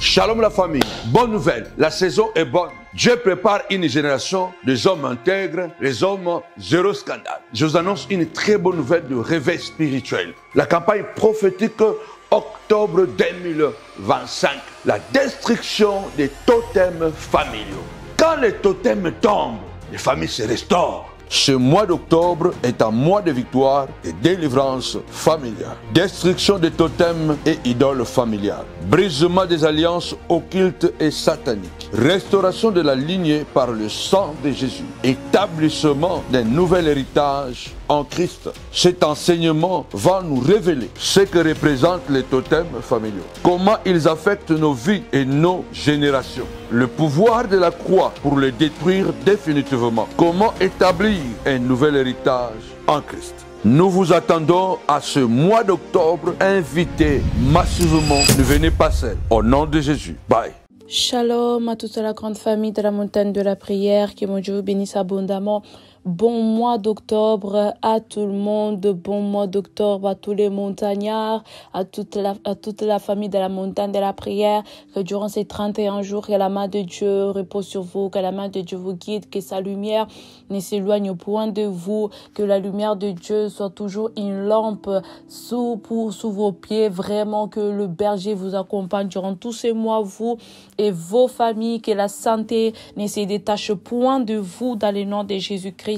Shalom la famille, bonne nouvelle, la saison est bonne. Dieu prépare une génération des hommes intègres, les hommes zéro scandale. Je vous annonce une très bonne nouvelle de réveil spirituel. La campagne prophétique octobre 2025, la destruction des totems familiaux. Quand les totems tombent, les familles se restaurent. Ce mois d'octobre est un mois de victoire et délivrance familiale. Destruction des totems et idoles familiales. Brisement des alliances occultes et sataniques. Restauration de la lignée par le sang de Jésus. Établissement d'un nouvel héritage en Christ. Cet enseignement va nous révéler ce que représentent les totems familiaux. Comment ils affectent nos vies et nos générations. Le pouvoir de la croix pour les détruire définitivement. Comment établir un nouvel héritage en Christ. Nous vous attendons à ce mois d'octobre. Invitez massivement. Ne venez pas seul. Au nom de Jésus. Bye. Shalom à toute la grande famille de la montagne de la prière. Que mon Dieu vous bénisse abondamment. Bon mois d'octobre à tout le monde, bon mois d'octobre à tous les montagnards, à toute la famille de la montagne de la prière, que durant ces 31 jours, que la main de Dieu repose sur vous, que la main de Dieu vous guide, que sa lumière ne s'éloigne point de vous, que la lumière de Dieu soit toujours une lampe sous vos pieds, vraiment que le berger vous accompagne durant tous ces mois, vous et vos familles, que la santé ne se détache point de vous dans le nom de Jésus-Christ.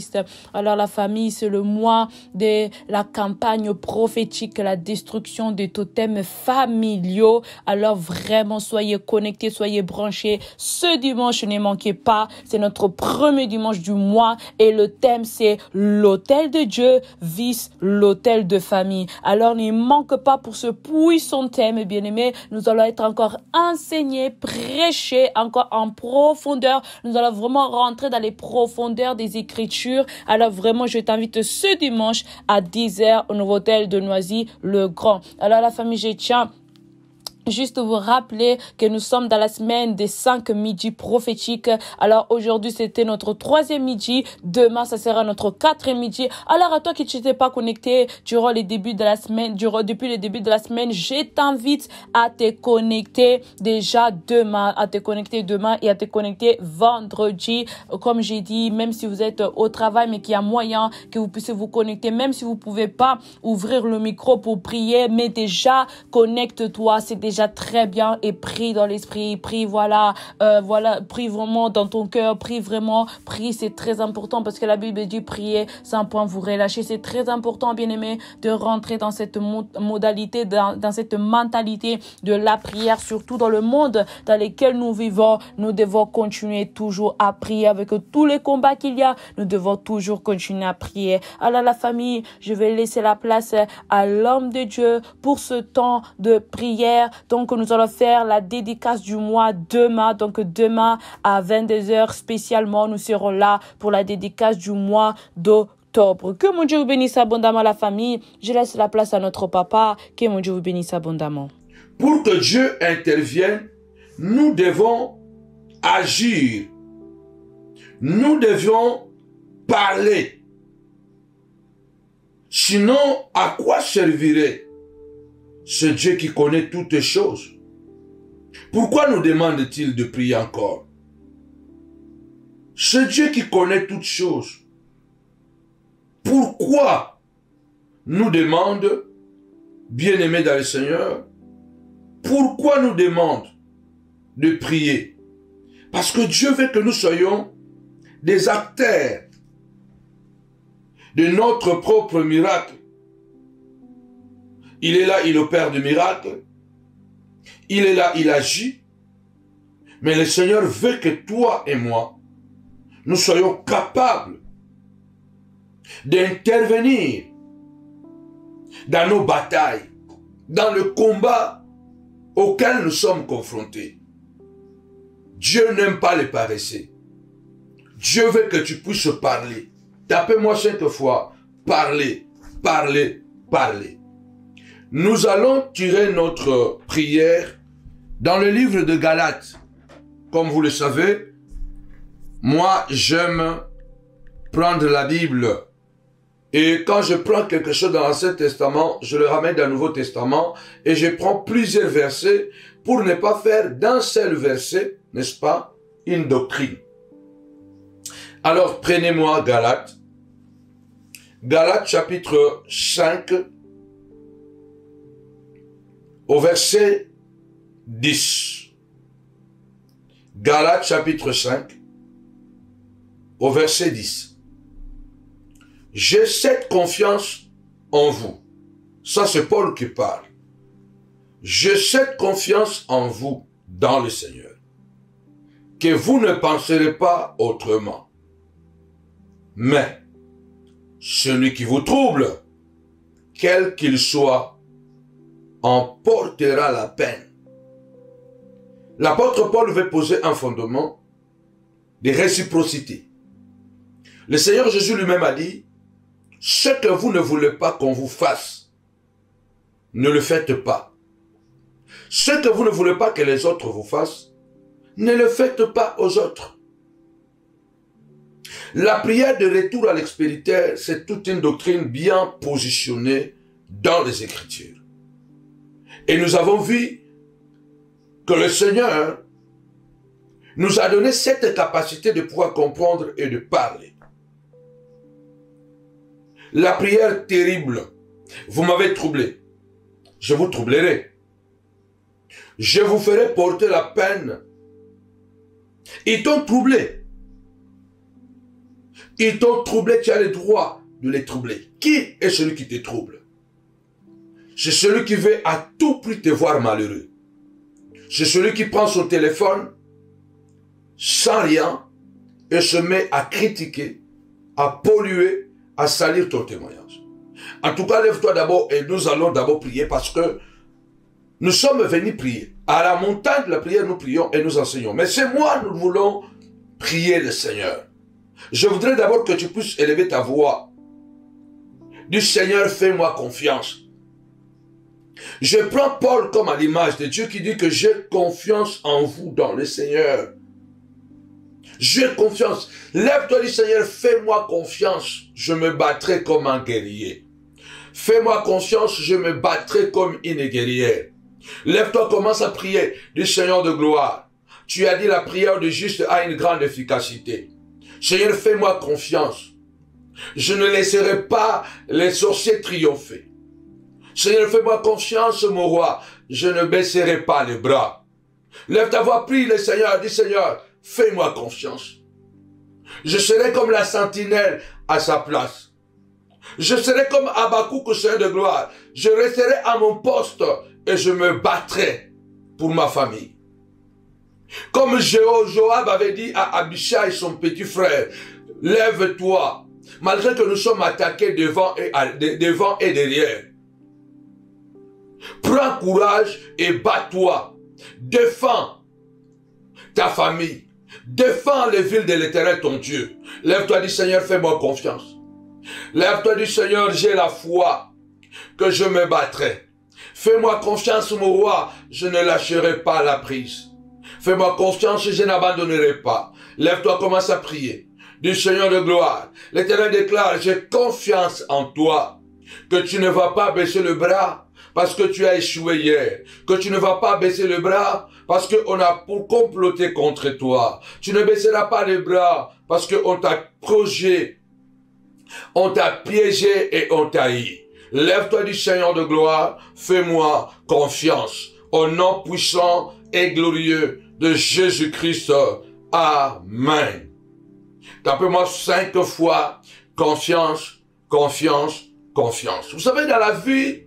Alors la famille, c'est le mois de la campagne prophétique, la destruction des totems familiaux. Alors vraiment, soyez connectés, soyez branchés. Ce dimanche, ne manquez pas, c'est notre premier dimanche du mois et le thème, c'est l'autel de Dieu vs l'autel de famille. Alors ne manque pas pour ce puissant thème, bien-aimés. Nous allons être encore enseignés, prêchés encore en profondeur. Nous allons vraiment rentrer dans les profondeurs des Écritures. Alors vraiment, je t'invite ce dimanche à 10h au nouveau hôtel de Noisy-le-Grand. Alors la famille, je tiens juste vous rappeler que nous sommes dans la semaine des 5 midis prophétiques. Alors aujourd'hui, c'était notre 3e midi. Demain, ça sera notre 4e midi. Alors à toi qui ne t'étais pas connecté durant les débuts de la semaine, depuis le début de la semaine, je t'invite à te connecter déjà demain, et à te connecter vendredi. Comme j'ai dit, même si vous êtes au travail, mais qu'il y a moyen que vous puissiez vous connecter, même si vous pouvez pas ouvrir le micro pour prier, mais déjà connecte-toi. C'est déjà très bien et prie dans l'esprit, prie prie vraiment dans ton cœur, prie, c'est très important parce que la Bible dit prier sans point vous relâcher. C'est très important, bien-aimé, de rentrer dans cette modalité, dans cette mentalité de la prière, surtout dans le monde dans lequel nous vivons. Nous devons continuer toujours à prier avec tous les combats qu'il y a. Nous devons toujours continuer à prier. Alors la famille, je vais laisser la place à l'homme de Dieu pour ce temps de prière. Donc, nous allons faire la dédicace du mois demain. Donc, demain à 22h spécialement, nous serons là pour la dédicace du mois d'octobre. Que mon Dieu vous bénisse abondamment la famille. Je laisse la place à notre papa. Que mon Dieu vous bénisse abondamment. Pour que Dieu intervienne, nous devons agir. Nous devons parler. Sinon, à quoi servirait ce Dieu qui connaît toutes choses? Pourquoi nous demande-t-il de prier encore? Ce Dieu qui connaît toutes choses, pourquoi nous demande, bien-aimés dans le Seigneur, pourquoi nous demande de prier? Parce que Dieu veut que nous soyons des acteurs de notre propre miracle. Il est là, il opère des miracles. Il est là, il agit. Mais le Seigneur veut que toi et moi, nous soyons capables d'intervenir dans nos batailles, dans le combat auquel nous sommes confrontés. Dieu n'aime pas les paresseux. Dieu veut que tu puisses parler. Tapez-moi 5 fois. Parler, parler, parler. Nous allons tirer notre prière dans le livre de Galates. Comme vous le savez, moi j'aime prendre la Bible Et quand je prends quelque chose dans l'Ancien Testament, je le ramène dans le Nouveau Testament et je prends plusieurs versets pour ne pas faire d'un seul verset, n'est-ce pas, une doctrine. Alors, prenez-moi Galates. Galates chapitre 5 au verset 10. Galates chapitre 5 au verset 10. J'ai cette confiance en vous. Ça, c'est Paul qui parle. J'ai cette confiance en vous dans le Seigneur, que vous ne penserez pas autrement. Mais celui qui vous trouble, quel qu'il soit, en portera la peine. L'apôtre Paul veut poser un fondement de réciprocité. Le Seigneur Jésus lui-même a dit, ce que vous ne voulez pas qu'on vous fasse, ne le faites pas. Ce que vous ne voulez pas que les autres vous fassent, ne le faites pas aux autres. La prière de retour à l'expéritaire, c'est toute une doctrine bien positionnée dans les Écritures. Et nous avons vu que le Seigneur nous a donné cette capacité de pouvoir comprendre et de parler. La prière terrible, vous m'avez troublé, je vous troublerai. Je vous ferai porter la peine. Ils t'ont troublé. Ils t'ont troublé, tu as le droit de les troubler. Qui est celui qui te trouble? C'est celui qui veut à tout prix te voir malheureux. C'est celui qui prend son téléphone sans rien et se met à critiquer, à polluer, à salir ton témoignage. En tout cas, lève-toi d'abord et nous allons d'abord prier parce que nous sommes venus prier. À la montagne de la prière, nous prions et nous enseignons. Mais c'est moi, nous voulons prier le Seigneur. Je voudrais d'abord que tu puisses élever ta voix. Du Seigneur, fais-moi confiance. Je prends Paul comme à l'image de Dieu qui dit que j'ai confiance en vous dans le Seigneur. J'ai confiance. Lève-toi du Seigneur, fais-moi confiance. Je me battrai comme un guerrier. Fais-moi confiance, je me battrai comme une guerrière. Lève-toi, commence à prier du Seigneur de gloire. Tu as dit la prière du juste a une grande efficacité. Seigneur, fais-moi confiance. Je ne laisserai pas les sorciers triompher. Seigneur, fais-moi confiance, mon roi. Je ne baisserai pas les bras. Lève ta voix, prie le Seigneur. Dis, Seigneur, fais-moi confiance. Je serai comme la sentinelle à sa place. Je serai comme Habakkuk au Seigneur de gloire. Je resterai à mon poste et je me battrai pour ma famille. Comme Joab avait dit à Abishai, son petit frère, lève-toi, malgré que nous sommes attaqués devant et derrière. Prends courage et bats-toi. Défends ta famille. Défends les villes de l'Éternel, ton Dieu. Lève-toi, dis Seigneur, fais-moi confiance. Lève-toi, dis Seigneur, j'ai la foi que je me battrai. Fais-moi confiance, mon roi, je ne lâcherai pas la prise. Fais-moi confiance, je n'abandonnerai pas. Lève-toi, commence à prier. Du Seigneur de gloire, l'Éternel déclare, j'ai confiance en toi, que tu ne vas pas baisser le bras parce que tu as échoué hier, que tu ne vas pas baisser le bras parce qu'on a pour comploter contre toi. Tu ne baisseras pas les bras parce qu'on t'a projeté, on t'a piégé et on t'a haï. Lève-toi du Seigneur de gloire, fais-moi confiance. Au nom puissant et glorieux de Jésus-Christ. Amen. Tapez-moi 5 fois confiance, confiance, confiance. Vous savez, dans la vie,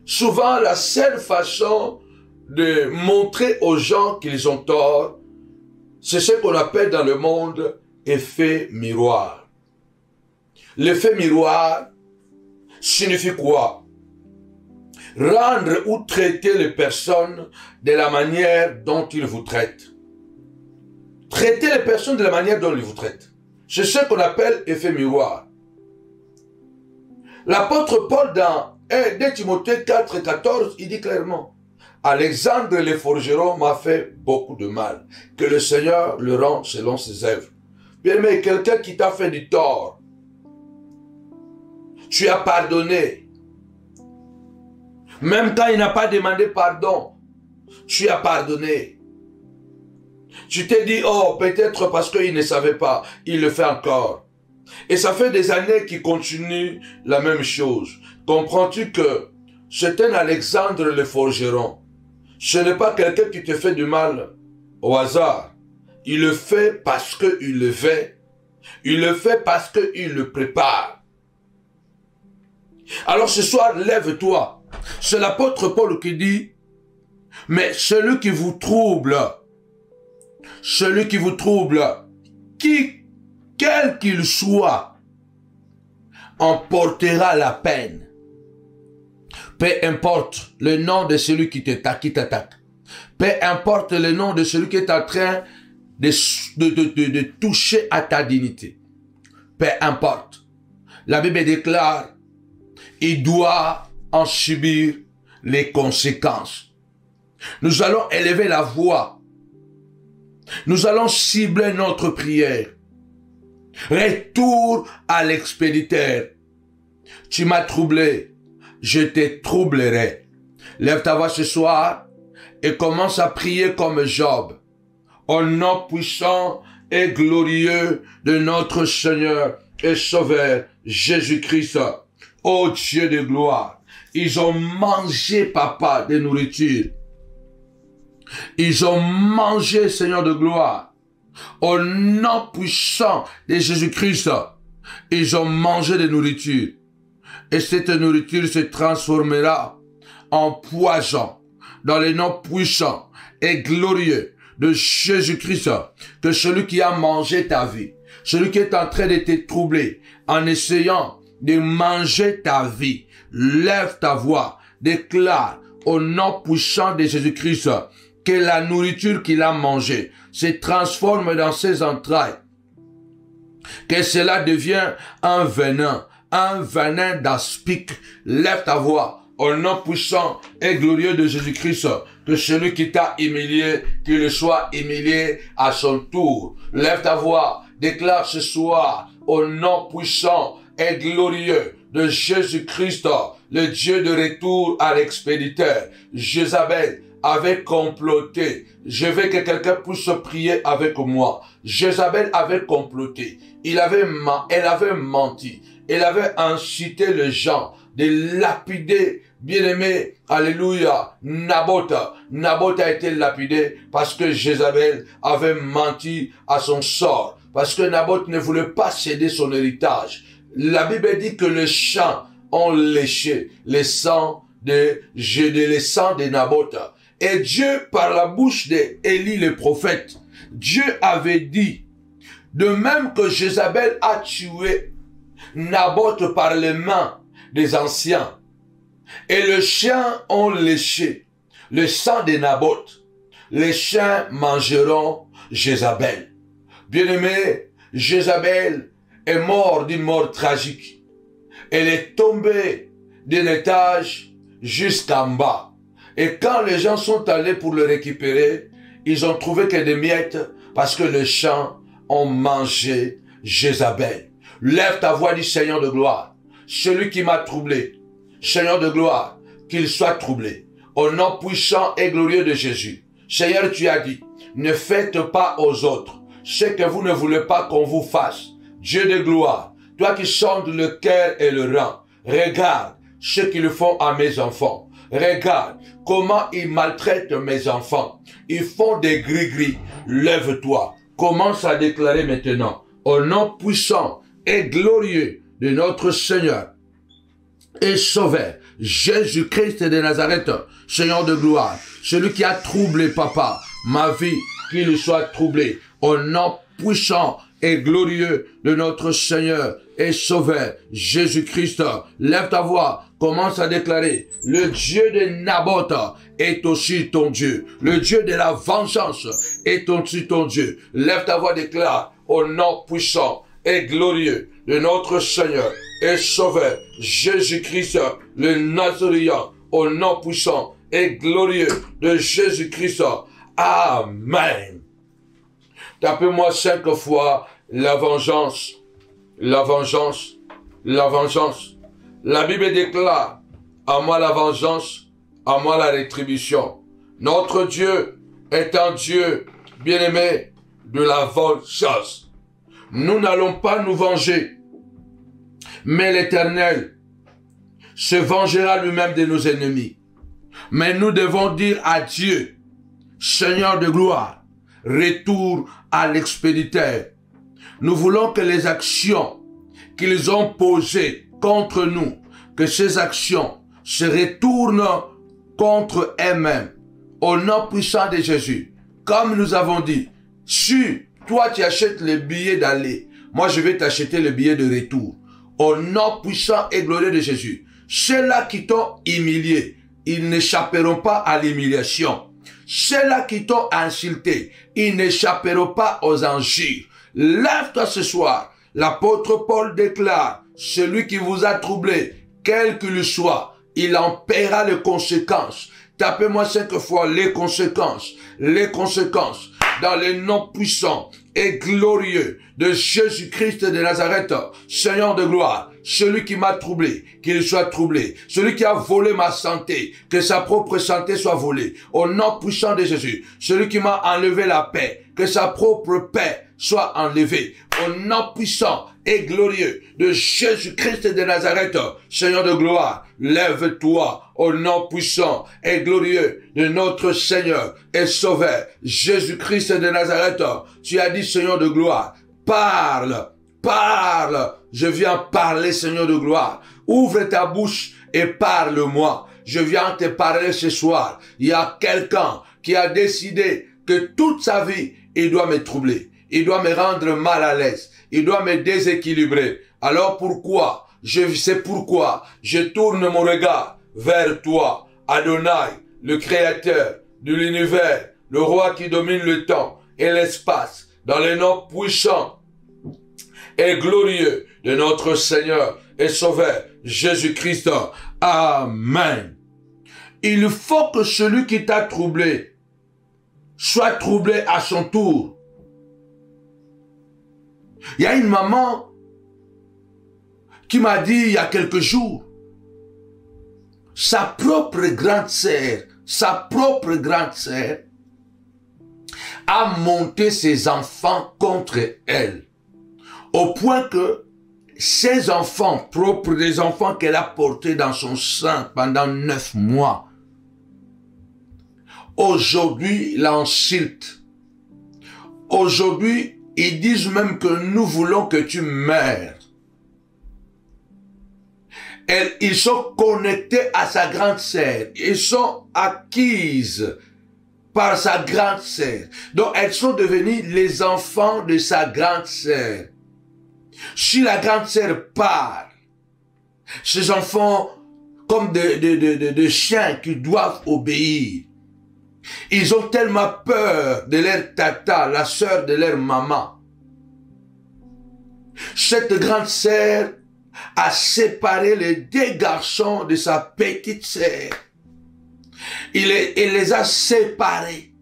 souvent la seule façon de montrer aux gens qu'ils ont tort, c'est ce qu'on appelle dans le monde effet miroir. L'effet miroir signifie quoi? Rendre ou traiter les personnes de la manière dont ils vous traitent. Traiter les personnes de la manière dont ils vous traitent. C'est ce qu'on appelle effet miroir. L'apôtre Paul dans 2 Timothée 4 et 14, il dit clairement, Alexandre le forgeron m'a fait beaucoup de mal. Que le Seigneur le rend selon ses œuvres. Bien aimé, quelqu'un qui t'a fait du tort, tu as pardonné. Même quand il n'a pas demandé pardon, tu as pardonné. Tu t'es dit, oh, peut-être parce qu'il ne savait pas, il le fait encore. Et ça fait des années qu'il continue la même chose. Comprends-tu que c'est un Alexandre le forgeron. Ce n'est pas quelqu'un qui te fait du mal au hasard. Il le fait parce qu'il le fait. Il le fait parce qu'il le prépare. Alors ce soir, lève-toi. C'est l'apôtre Paul qui dit, mais celui qui vous trouble, quel qu'il soit, emportera la peine. Peu importe le nom de celui qui t'attaque. Peu importe le nom de celui qui est en train de toucher à ta dignité. Peu importe. La Bible déclare, il doit en subir les conséquences. Nous allons élever la voix. Nous allons cibler notre prière. Retour à l'expéditeur. Tu m'as troublé, je te troublerai. Lève ta voix ce soir et commence à prier comme Job. Au nom puissant et glorieux de notre Seigneur et Sauveur Jésus-Christ. Ô Dieu de gloire, ils ont mangé, papa, de nourriture. Ils ont mangé, Seigneur de gloire. Au nom puissant de Jésus-Christ, ils ont mangé de nourriture. Et cette nourriture se transformera en poison dans le nom puissant et glorieux de Jésus-Christ. Que celui qui a mangé ta vie, celui qui est en train de te troubler, en essayant de manger ta vie, lève ta voix, déclare au nom puissant de Jésus-Christ que la nourriture qu'il a mangée se transforme dans ses entrailles, que cela devient un venin d'aspic. Lève ta voix au nom puissant et glorieux de Jésus-Christ, que celui qui t'a humilié, qu'il soit humilié à son tour. Lève ta voix, déclare ce soir au nom puissant et glorieux de Jésus-Christ, le Dieu de retour à l'expéditeur. Jézabel avait comploté. Je veux que quelqu'un puisse prier avec moi. Jézabel avait comploté. Elle avait menti. Elle avait incité les gens de lapider, bien-aimé, alléluia, Naboth. Naboth a été lapidé parce que Jézabel avait menti à son sort. Parce que Naboth ne voulait pas céder son héritage. La Bible dit que les champs ont léché le sang de Naboth. Et Dieu, par la bouche d'Élie le prophète, Dieu avait dit, de même que Jézabel a tué Naboth par les mains des anciens, et les chiens ont léché le sang de Naboth, les chiens mangeront Jézabel. Bien-aimé, Jézabel est morte d'une mort tragique. Elle est tombée d'un étage jusqu'en bas. Et quand les gens sont allés pour le récupérer, ils ont trouvé que des miettes parce que les chiens ont mangé Jézabel. Lève ta voix, dit Seigneur de gloire. Celui qui m'a troublé, Seigneur de gloire, qu'il soit troublé. Au nom puissant et glorieux de Jésus. Seigneur, tu as dit, ne faites pas aux autres ce que vous ne voulez pas qu'on vous fasse. Dieu de gloire, toi qui sondes le cœur et le rein, regarde ce qu'ils font à mes enfants. Regarde comment ils maltraitent mes enfants. Ils font des gris-gris. Lève-toi. Commence à déclarer maintenant, au nom puissant et glorieux de notre Seigneur et Sauveur, Jésus-Christ de Nazareth, Seigneur de gloire, celui qui a troublé, papa, ma vie, qu'il soit troublé, au nom puissant et glorieux de notre Seigneur et Sauveur, Jésus-Christ. Lève ta voix, commence à déclarer, le Dieu de Naboth est aussi ton Dieu. Le Dieu de la vengeance est aussi ton Dieu. Lève ta voix, déclare, au nom puissant et glorieux de notre Seigneur et Sauveur, Jésus-Christ, le Nazaréen, au nom puissant et glorieux de Jésus-Christ. Amen. Tapez-moi 5 fois la vengeance, la vengeance, la vengeance, La Bible déclare, à moi la vengeance, à moi la rétribution. Notre Dieu est un Dieu bien-aimé de la vengeance. Nous n'allons pas nous venger, mais l'Éternel se vengera lui-même de nos ennemis. Mais nous devons dire à Dieu, Seigneur de gloire, retour à l'expéditeur. Nous voulons que les actions qu'ils ont posées contre nous, que ces actions se retournent contre elles-mêmes. Au nom puissant de Jésus, comme nous avons dit, si toi tu achètes le billet d'aller, moi je vais t'acheter le billet de retour. Au nom puissant et glorieux de Jésus, ceux-là qui t'ont humilié, ils n'échapperont pas à l'humiliation. Ceux-là qui t'ont insulté, ils n'échapperont pas aux injures. Lève-toi ce soir. L'apôtre Paul déclare, celui qui vous a troublé, quel qu'il soit, il en paiera les conséquences. Tapez-moi 5 fois les conséquences, dans le nom puissant et glorieux de Jésus-Christ de Nazareth, Seigneur de gloire. Celui qui m'a troublé, qu'il soit troublé. Celui qui a volé ma santé, que sa propre santé soit volée. Au nom puissant de Jésus. Celui qui m'a enlevé la paix, que sa propre paix soit enlevée. Au nom puissant et glorieux de Jésus-Christ de Nazareth, Seigneur de gloire, lève-toi au nom puissant et glorieux de notre Seigneur et Sauveur, Jésus-Christ de Nazareth. Tu as dit, Seigneur de gloire, parle. Parle, je viens parler, Seigneur de gloire. Ouvre ta bouche et parle-moi. Je viens te parler ce soir. Il y a quelqu'un qui a décidé que toute sa vie, il doit me troubler. Il doit me rendre mal à l'aise. Il doit me déséquilibrer. Alors pourquoi? C'est pourquoi je tourne mon regard vers toi, Adonai, le Créateur de l'univers, le Roi qui domine le temps et l'espace, dans le nom puissant et glorieux de notre Seigneur et Sauveur Jésus-Christ. Amen. Il faut que celui qui t'a troublé soit troublé à son tour. Il y a une maman qui m'a dit il y a quelques jours, sa propre grande sœur a monté ses enfants contre elle. Au point que ses enfants propres, des enfants qu'elle a portés dans son sein pendant 9 mois, aujourd'hui l'insultent. Aujourd'hui, ils disent même que nous voulons que tu meurs. Ils sont connectés à sa grande sœur. Ils sont acquises par sa grande sœur. Donc, elles sont devenues les enfants de sa grande sœur. Si la grande sœur part, ces enfants, comme de chiens qui doivent obéir, ils ont tellement peur de leur tata, la sœur de leur maman. Cette grande sœur a séparé les 2 garçons de sa petite sœur. Il les a séparés.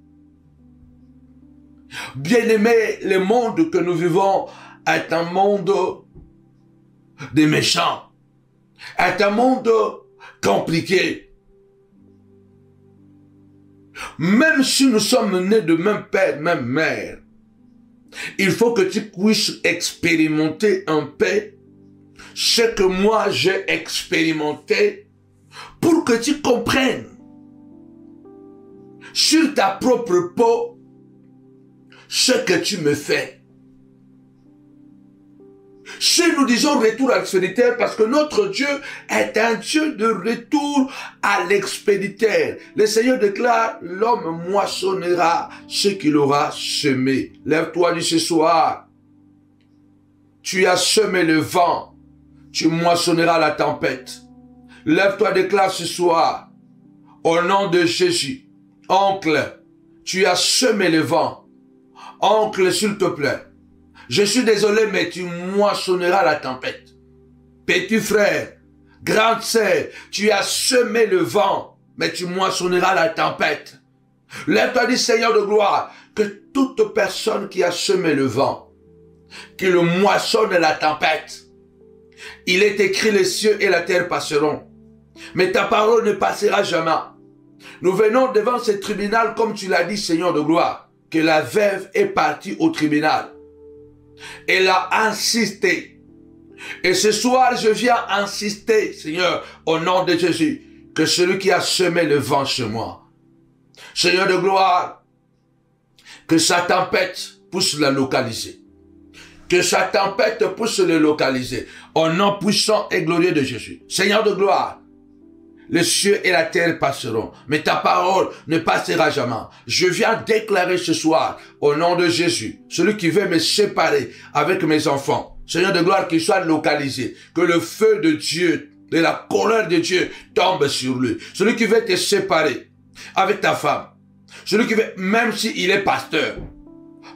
Bien-aimés, le monde que nous vivons est un monde de méchants, est un monde compliqué. Même si nous sommes nés de même père, même mère, il faut que tu puisses expérimenter un peu ce que moi j'ai expérimenté pour que tu comprennes sur ta propre peau ce que tu me fais. Si nous disons retour à l'expéditeur, parce que notre Dieu est un Dieu de retour à l'expéditeur. Le Seigneur déclare, l'homme moissonnera ce qu'il aura semé. Lève-toi du ce soir. Tu as semé le vent, tu moissonneras la tempête. Lève-toi, déclare ce soir, au nom de Jésus. Oncle, tu as semé le vent. Oncle, s'il te plaît. Je suis désolé, mais tu moissonneras la tempête. Petit frère, grande sœur, tu as semé le vent, mais tu moissonneras la tempête. Lève-toi, dit Seigneur de gloire, que toute personne qui a semé le vent, qui le moissonne la tempête. Il est écrit, les cieux et la terre passeront, mais ta parole ne passera jamais. Nous venons devant ce tribunal, comme tu l'as dit, Seigneur de gloire, que la veuve est partie au tribunal. Elle a insisté. Et ce soir, je viens insister, Seigneur, au nom de Jésus, que celui qui a semé le vent chez moi, Seigneur de gloire, que sa tempête puisse la localiser. Que sa tempête puisse le localiser. Au nom puissant et glorieux de Jésus. Seigneur de gloire, les cieux et la terre passeront, mais ta parole ne passera jamais. Je viens déclarer ce soir, au nom de Jésus, celui qui veut me séparer avec mes enfants, Seigneur de gloire, qu'il soit localisé. Que le feu de Dieu, de la colère de Dieu tombe sur lui. Celui qui veut te séparer avec ta femme. Celui qui veut, même s'il est pasteur,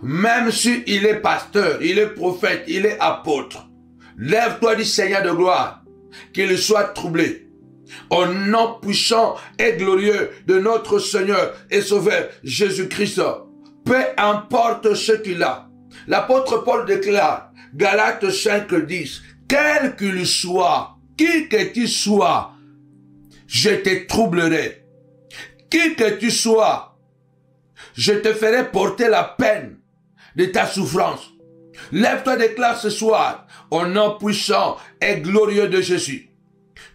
même s'il est pasteur, il est prophète, il est apôtre, lève-toi du Seigneur de gloire, qu'il soit troublé. Au nom puissant et glorieux de notre Seigneur et Sauveur Jésus-Christ, peu importe ce qu'il a. L'apôtre Paul déclare, Galates 5:10, quel qu'il soit, qui que tu sois, je te troublerai. Qui que tu sois, je te ferai porter la peine de ta souffrance. Lève-toi, déclare ce soir, au nom puissant et glorieux de Jésus,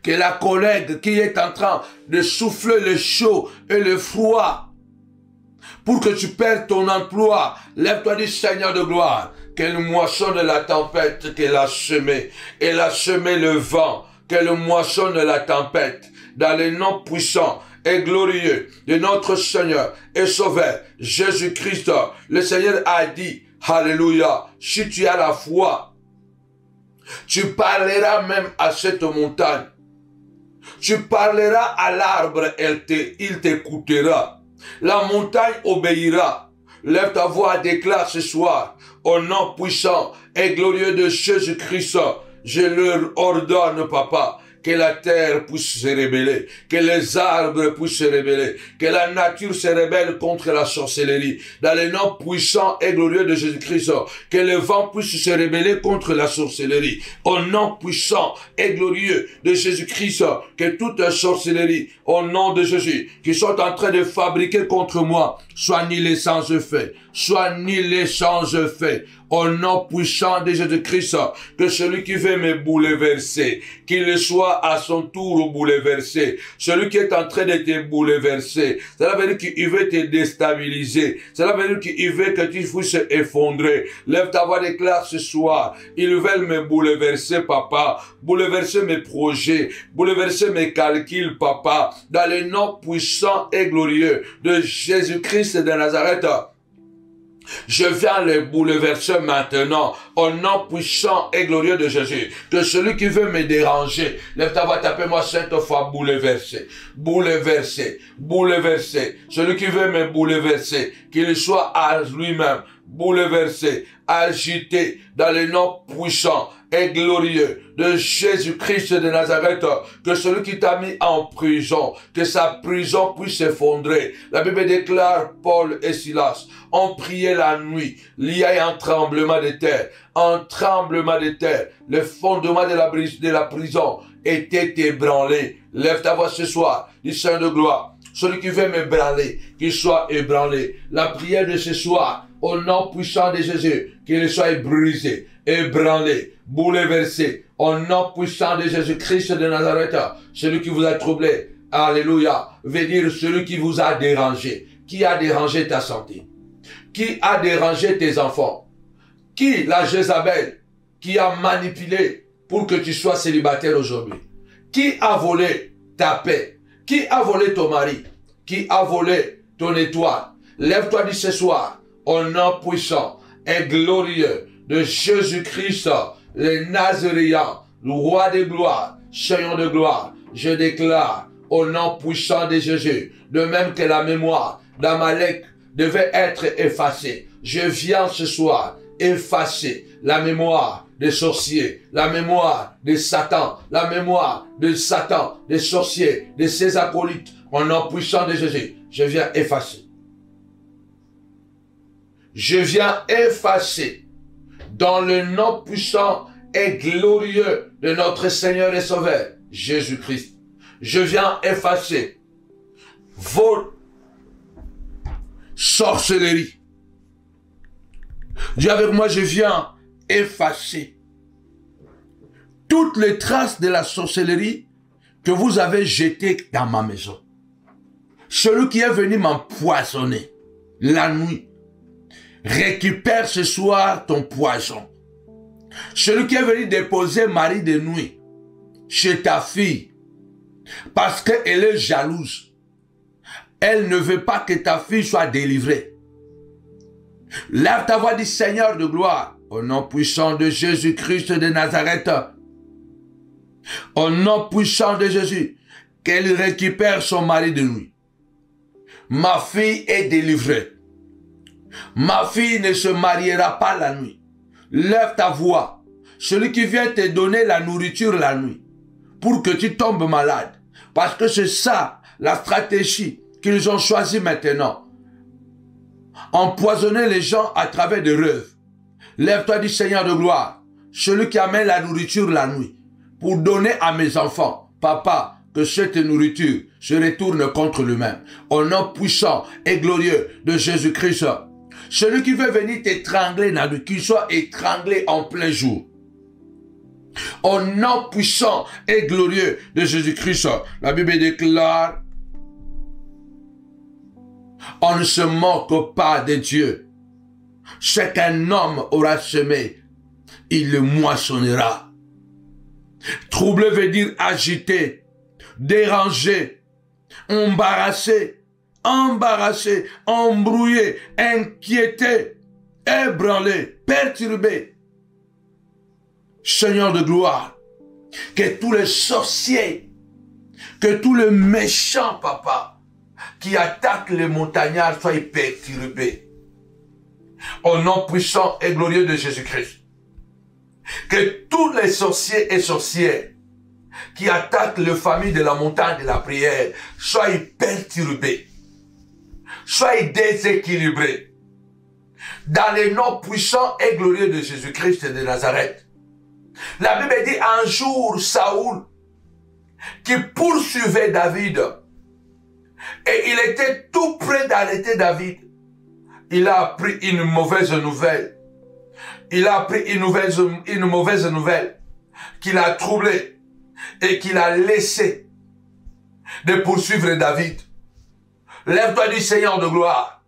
que la collègue qui est en train de souffler le chaud et le froid, pour que tu perdes ton emploi, lève-toi du Seigneur de gloire, qu'elle moissonne la tempête qu'elle a semée. Elle a semé le vent, qu'elle moissonne la tempête, dans le nom puissant et glorieux de notre Seigneur et Sauveur Jésus-Christ. Le Seigneur a dit, alléluia, si tu as la foi, tu parleras même à cette montagne. Tu parleras à l'arbre, il t'écoutera. La montagne obéira. Lève ta voix, déclare ce soir, au nom puissant et glorieux de Jésus-Christ, je leur ordonne, papa, que la terre puisse se rébeller, que les arbres puissent se rébeller, que la nature se rébelle contre la sorcellerie. Dans le nom puissant et glorieux de Jésus-Christ, que le vent puisse se rébeller contre la sorcellerie. Au nom puissant et glorieux de Jésus-Christ, que toute sorcellerie, au nom de Jésus, qui sont en train de fabriquer contre moi, soit annihilée sans effet, soit annihilée sans effet. Au nom puissant de Jésus-Christ, que celui qui veut me bouleverser, qu'il soit à son tour bouleversé. Celui qui est en train de te bouleverser, cela veut dire qu'il veut te déstabiliser. Cela veut dire qu'il veut que tu puisses effondrer. Lève ta voix, déclare ce soir. Ils veulent me bouleverser, papa. Bouleverser mes projets. Bouleverser mes calculs, papa. Dans le nom puissant et glorieux de Jésus-Christ de Nazareth. Je viens les bouleverser maintenant, au nom puissant et glorieux de Jésus. Que celui qui veut me déranger, lève ta voix, tapez-moi 5 fois, bouleverser, bouleverser, bouleverser. Celui qui veut me bouleverser, qu'il soit à lui-même, bouleversé, agité, dans le nom puissant et glorieux de Jésus-Christ de Nazareth, que celui qui t'a mis en prison, que sa prison puisse s'effondrer. La Bible déclare, Paul et Silas ont prié la nuit, il y a un tremblement de terre, un tremblement de terre, le fondement de la prison était ébranlé. Lève ta voix ce soir, dis Saint de gloire, celui qui veut m'ébranler, qu'il soit ébranlé. La prière de ce soir, au nom puissant de Jésus, qu'il soit brisé, ébranlé, bouleversé, au nom puissant de Jésus-Christ de Nazareth, celui qui vous a troublé, alléluia, veut dire celui qui vous a dérangé. Qui a dérangé ta santé? Qui a dérangé tes enfants? Qui, la Jézabel, qui a manipulé pour que tu sois célibataire aujourd'hui? Qui a volé ta paix? Qui a volé ton mari? Qui a volé ton étoile? Lève-toi du ce soir, au nom puissant et glorieux de Jésus-Christ, le Nazaréen, le roi de gloire, Seigneur de gloire. Je déclare au nom puissant de Jésus, de même que la mémoire d'Amalek devait être effacée. Je viens ce soir effacer la mémoire des sorciers, la mémoire de Satan, la mémoire de Satan, des sorciers, de ses acolytes. Au nom puissant de Jésus, je viens effacer. Je viens effacer dans le nom puissant et glorieux de notre Seigneur et Sauveur, Jésus-Christ. Je viens effacer vos sorcelleries. Dis avec moi, je viens effacer toutes les traces de la sorcellerie que vous avez jetées dans ma maison. Celui qui est venu m'empoisonner la nuit, récupère ce soir ton poison. Celui qui est venu déposer mari de nuit chez ta fille, parce qu'elle est jalouse, elle ne veut pas que ta fille soit délivrée. Lève ta voix, dit Seigneur de gloire, au nom puissant de Jésus-Christ de Nazareth, au nom puissant de Jésus, qu'elle récupère son mari de nuit. Ma fille est délivrée. Ma fille ne se mariera pas la nuit. Lève ta voix. Celui qui vient te donner la nourriture la nuit, pour que tu tombes malade. Parce que c'est ça, la stratégie qu'ils ont choisie maintenant. Empoisonner les gens à travers des rêves. Lève-toi du Seigneur de gloire. Celui qui amène la nourriture la nuit, pour donner à mes enfants. Papa, que cette nourriture se retourne contre lui-même. Au nom puissant et glorieux de Jésus-Christ. Celui qui veut venir t'étrangler la nuit, qu'il soit étranglé en plein jour. Au nom puissant et glorieux de Jésus-Christ. La Bible déclare, on ne se moque pas de Dieu. Ce qu'un homme aura semé, il le moissonnera. Troublé veut dire agité, dérangé, embarrassé, embrouillé, inquiété, ébranlé, perturbé. Seigneur de gloire, que tous les sorciers, que tous les méchants, papa, qui attaquent les montagnards soient perturbés. Au nom puissant et glorieux de Jésus-Christ. Que tous les sorciers et sorcières qui attaquent les familles de la montagne de la prière soient perturbés, soient déséquilibrés. Dans le nom puissant et glorieux de Jésus-Christ de Nazareth. La Bible dit un jour Saoul qui poursuivait David et il était tout près d'arrêter David. Il a appris une mauvaise nouvelle. Il a appris une mauvaise nouvelle qu'il a troublé et qu'il a laissé de poursuivre David. Lève-toi du Seigneur de gloire.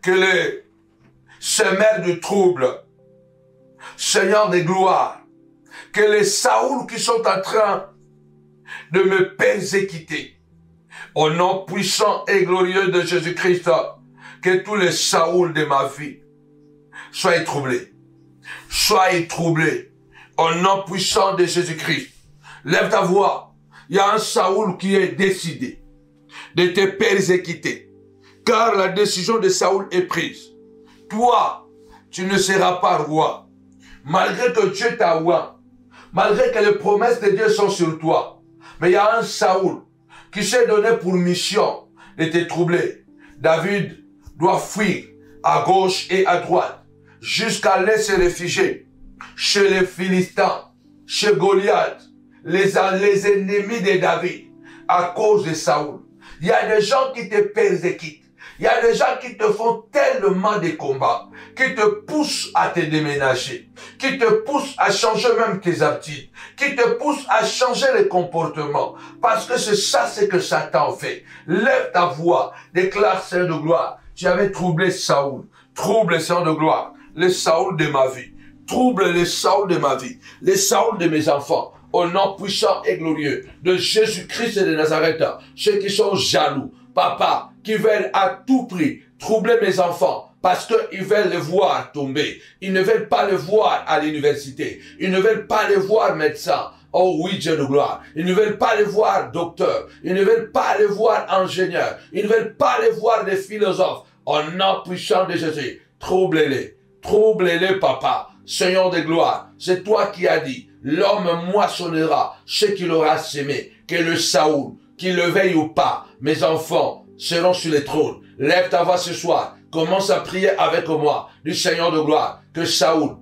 Que les semeurs de trouble, Seigneur de gloire, que les Saoul qui sont en train de me persécuter, au nom puissant et glorieux de Jésus-Christ, que tous les Saoul de ma vie soient troublés. Soyez troublés. Au nom puissant de Jésus-Christ. Lève ta voix. Il y a un Saoul qui est décidé de te persécuter. Car la décision de Saoul est prise. Toi, tu ne seras pas roi. Malgré que Dieu t'a roi. Malgré que les promesses de Dieu sont sur toi. Mais il y a un Saoul qui s'est donné pour mission de te troubler. David doit fuir à gauche et à droite jusqu'à aller se réfugier chez les Philistins, chez Goliath, les ennemis de David, à cause de Saoul. Il y a des gens qui te persécutent. Il y a des gens qui te font tellement de combats, qui te poussent à te déménager, qui te poussent à changer même tes habitudes, qui te poussent à changer les comportements, parce que c'est ça ce que Satan fait. Lève ta voix, déclare Seigneur de gloire. Tu avais troublé Saoul, trouble Seigneur de gloire, le Saoul de ma vie, trouble le Saoul de ma vie, le Saoul de mes enfants, au nom puissant et glorieux de Jésus-Christ de Nazareth, ceux qui sont jaloux, papa, qui veulent à tout prix troubler mes enfants, parce qu'ils veulent les voir tomber. Ils ne veulent pas les voir à l'université. Ils ne veulent pas les voir médecin. Oh oui, Dieu de gloire. Ils ne veulent pas les voir docteur. Ils ne veulent pas les voir ingénieur. Ils ne veulent pas les voir des philosophes. Au nom puissant de Jésus, troublez-les. Troublez-les, papa. Seigneur de gloire, c'est toi qui as dit, l'homme moissonnera ce qu'il aura semé, que le Saoul, qu'il le veuille ou pas, mes enfants seront sur les trônes. Lève ta voix ce soir, commence à prier avec moi, du Seigneur de gloire, que Saoul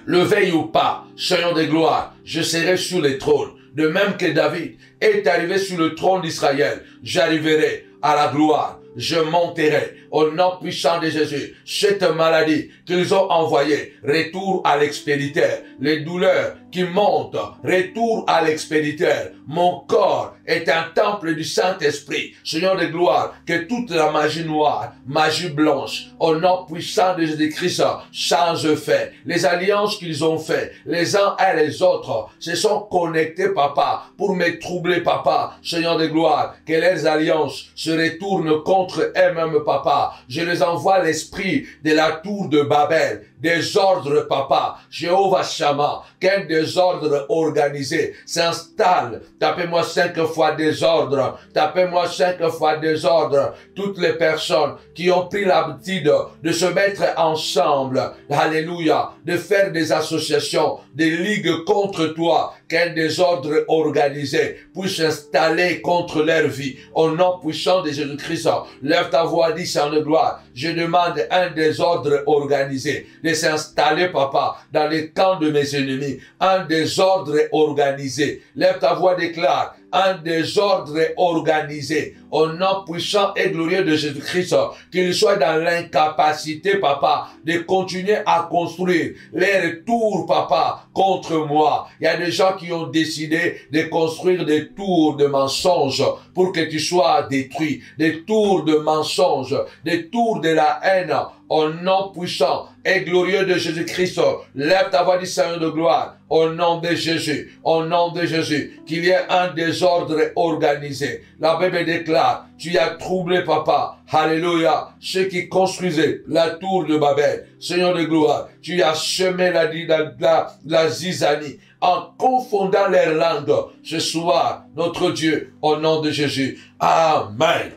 le veuille ou pas, Seigneur de gloire, je serai sur le trône. De même que David est arrivé sur le trône d'Israël, j'arriverai à la gloire. Je monterai au nom puissant de Jésus. Cette maladie qu'ils ont envoyée, retour à l'expéditeur. Les douleurs qui montent, retour à l'expéditeur. Mon corps est un temple du Saint-Esprit. Seigneur de gloire, que toute la magie noire, magie blanche, au nom puissant de Jésus-Christ, change fait. Les alliances qu'ils ont fait, les uns et les autres, se sont connectés, papa, pour me troubler, papa. Seigneur de gloire, que leurs alliances se retournent contre eux-mêmes, papa. Je les envoie l'esprit de la tour de Babel. Désordre, papa. Jéhovah Shammah, qu'un désordre organisé s'installe. Tapez-moi 5 fois désordre. Tapez-moi 5 fois désordre. Toutes les personnes qui ont pris l'habitude de se mettre ensemble, alléluia, de faire des associations, des ligues contre toi, qu'un désordre organisé puisse s'installer contre leur vie. Au nom puissant de Jésus-Christ, lève ta voix, dis Saint de gloire. Je demande un désordre organisé de s'installer, papa, dans les camps de mes ennemis. Un désordre organisé. Lève ta voix, déclare. Un désordre organisé. Au nom puissant et glorieux de Jésus-Christ, qu'ils soient dans l'incapacité, papa, de continuer à construire les tours, papa, contre moi. Il y a des gens qui ont décidé de construire des tours de mensonges pour que tu sois détruit. Des tours de mensonges, des tours de la haine. Au nom puissant et glorieux de Jésus-Christ, lève ta voix du Seigneur de gloire. Au nom de Jésus, au nom de Jésus, qu'il y ait un désordre organisé. La Bible déclare, tu as troublé, papa, alléluia, ceux qui construisaient la tour de Babel. Seigneur de gloire, tu as semé la zizanie en confondant les langues. Ce soir, notre Dieu, au nom de Jésus. Amen.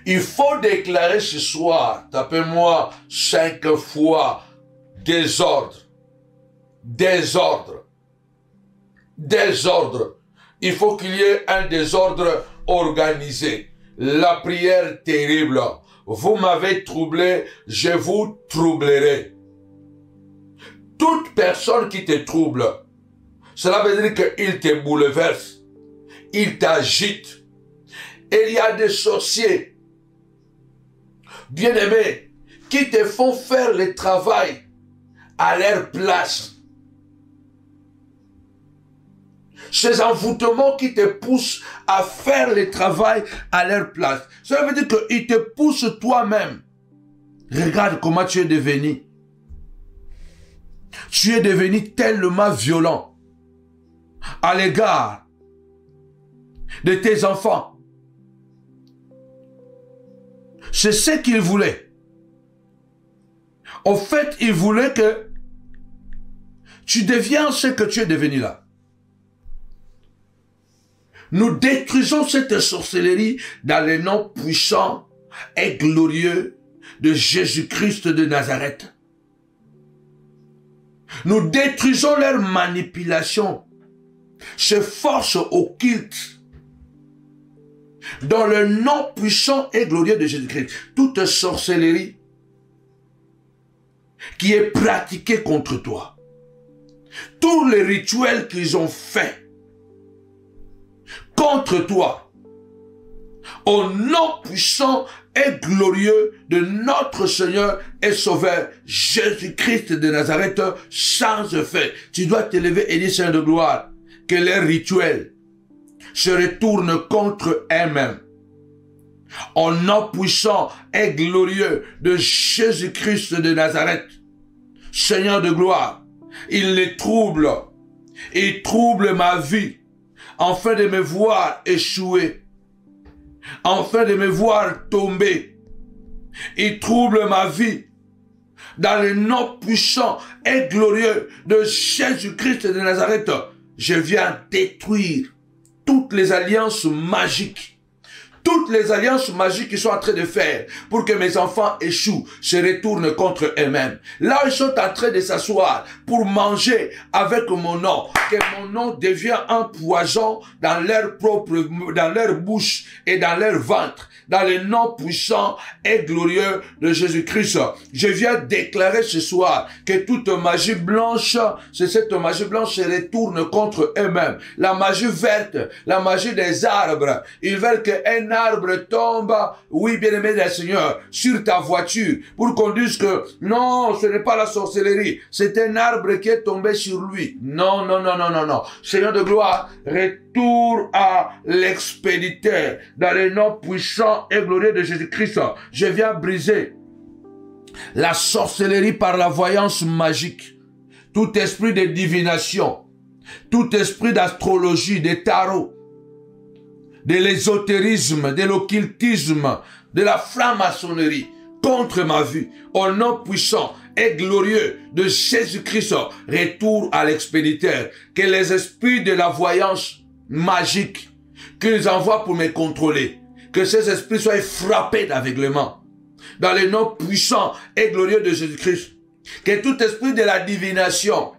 Il faut déclarer ce soir, tapez-moi 5 fois, désordre, désordre, désordre. Il faut qu'il y ait un désordre organisé. La prière terrible. Vous m'avez troublé, je vous troublerai. Toute personne qui te trouble, cela veut dire qu'il te bouleverse, il t'agite. Et il y a des sorciers, bien-aimés, qui te font faire le travail à leur place. Ces envoûtements qui te poussent à faire le travail à leur place. Cela veut dire qu'ils te poussent toi-même. Regarde comment tu es devenu. Tu es devenu tellement violent à l'égard de tes enfants. C'est ce qu'il voulait. En fait, il voulait que tu deviens ce que tu es devenu là. Nous détruisons cette sorcellerie dans le nom puissant et glorieux de Jésus-Christ de Nazareth. Nous détruisons leur manipulation, ces forces occultes. Dans le nom puissant et glorieux de Jésus-Christ, toute sorcellerie qui est pratiquée contre toi, tous les rituels qu'ils ont faits contre toi, au nom puissant et glorieux de notre Seigneur et Sauveur Jésus-Christ de Nazareth, change fait. Tu dois te lever et dire, Seigneur de gloire, que les rituels se retournent contre eux-mêmes. Au nom puissant et glorieux de Jésus-Christ de Nazareth, Seigneur de gloire, il les trouble. Il trouble ma vie, afin de me voir échouer, afin de me voir tomber. Il trouble ma vie, dans le nom puissant et glorieux de Jésus-Christ de Nazareth. Je viens détruire toutes les alliances magiques, toutes les alliances magiques qu'ils sont en train de faire pour que mes enfants échouent se retournent contre eux-mêmes. Là, ils sont en train de s'asseoir pour manger avec mon nom, que mon nom devient un poison dans leur bouche et dans leur ventre, dans le nom puissant et glorieux de Jésus-Christ. Je viens déclarer ce soir que toute magie blanche, cette magie blanche se retourne contre eux-mêmes. La magie verte, la magie des arbres, ils veulent qu'un arbre tombe, oui, bien-aimé des Seigneur, sur ta voiture, pour qu'on dise que non, ce n'est pas la sorcellerie, c'est un arbre qui est tombé sur lui. Non, non, non, non, non, non. Seigneur de gloire, retour à l'expéditeur, dans le nom puissant et glorieux de Jésus-Christ. Je viens briser la sorcellerie par la voyance magique, tout esprit de divination, tout esprit d'astrologie, de tarot, de l'ésotérisme, de l'occultisme, de la franc-maçonnerie contre ma vie, au nom puissant et glorieux de Jésus-Christ, retour à l'expéditeur, que les esprits de la voyance magique qu'ils envoient pour me contrôler, que ces esprits soient frappés d'aveuglement, dans le nom puissant et glorieux de Jésus-Christ, que tout esprit de la divination,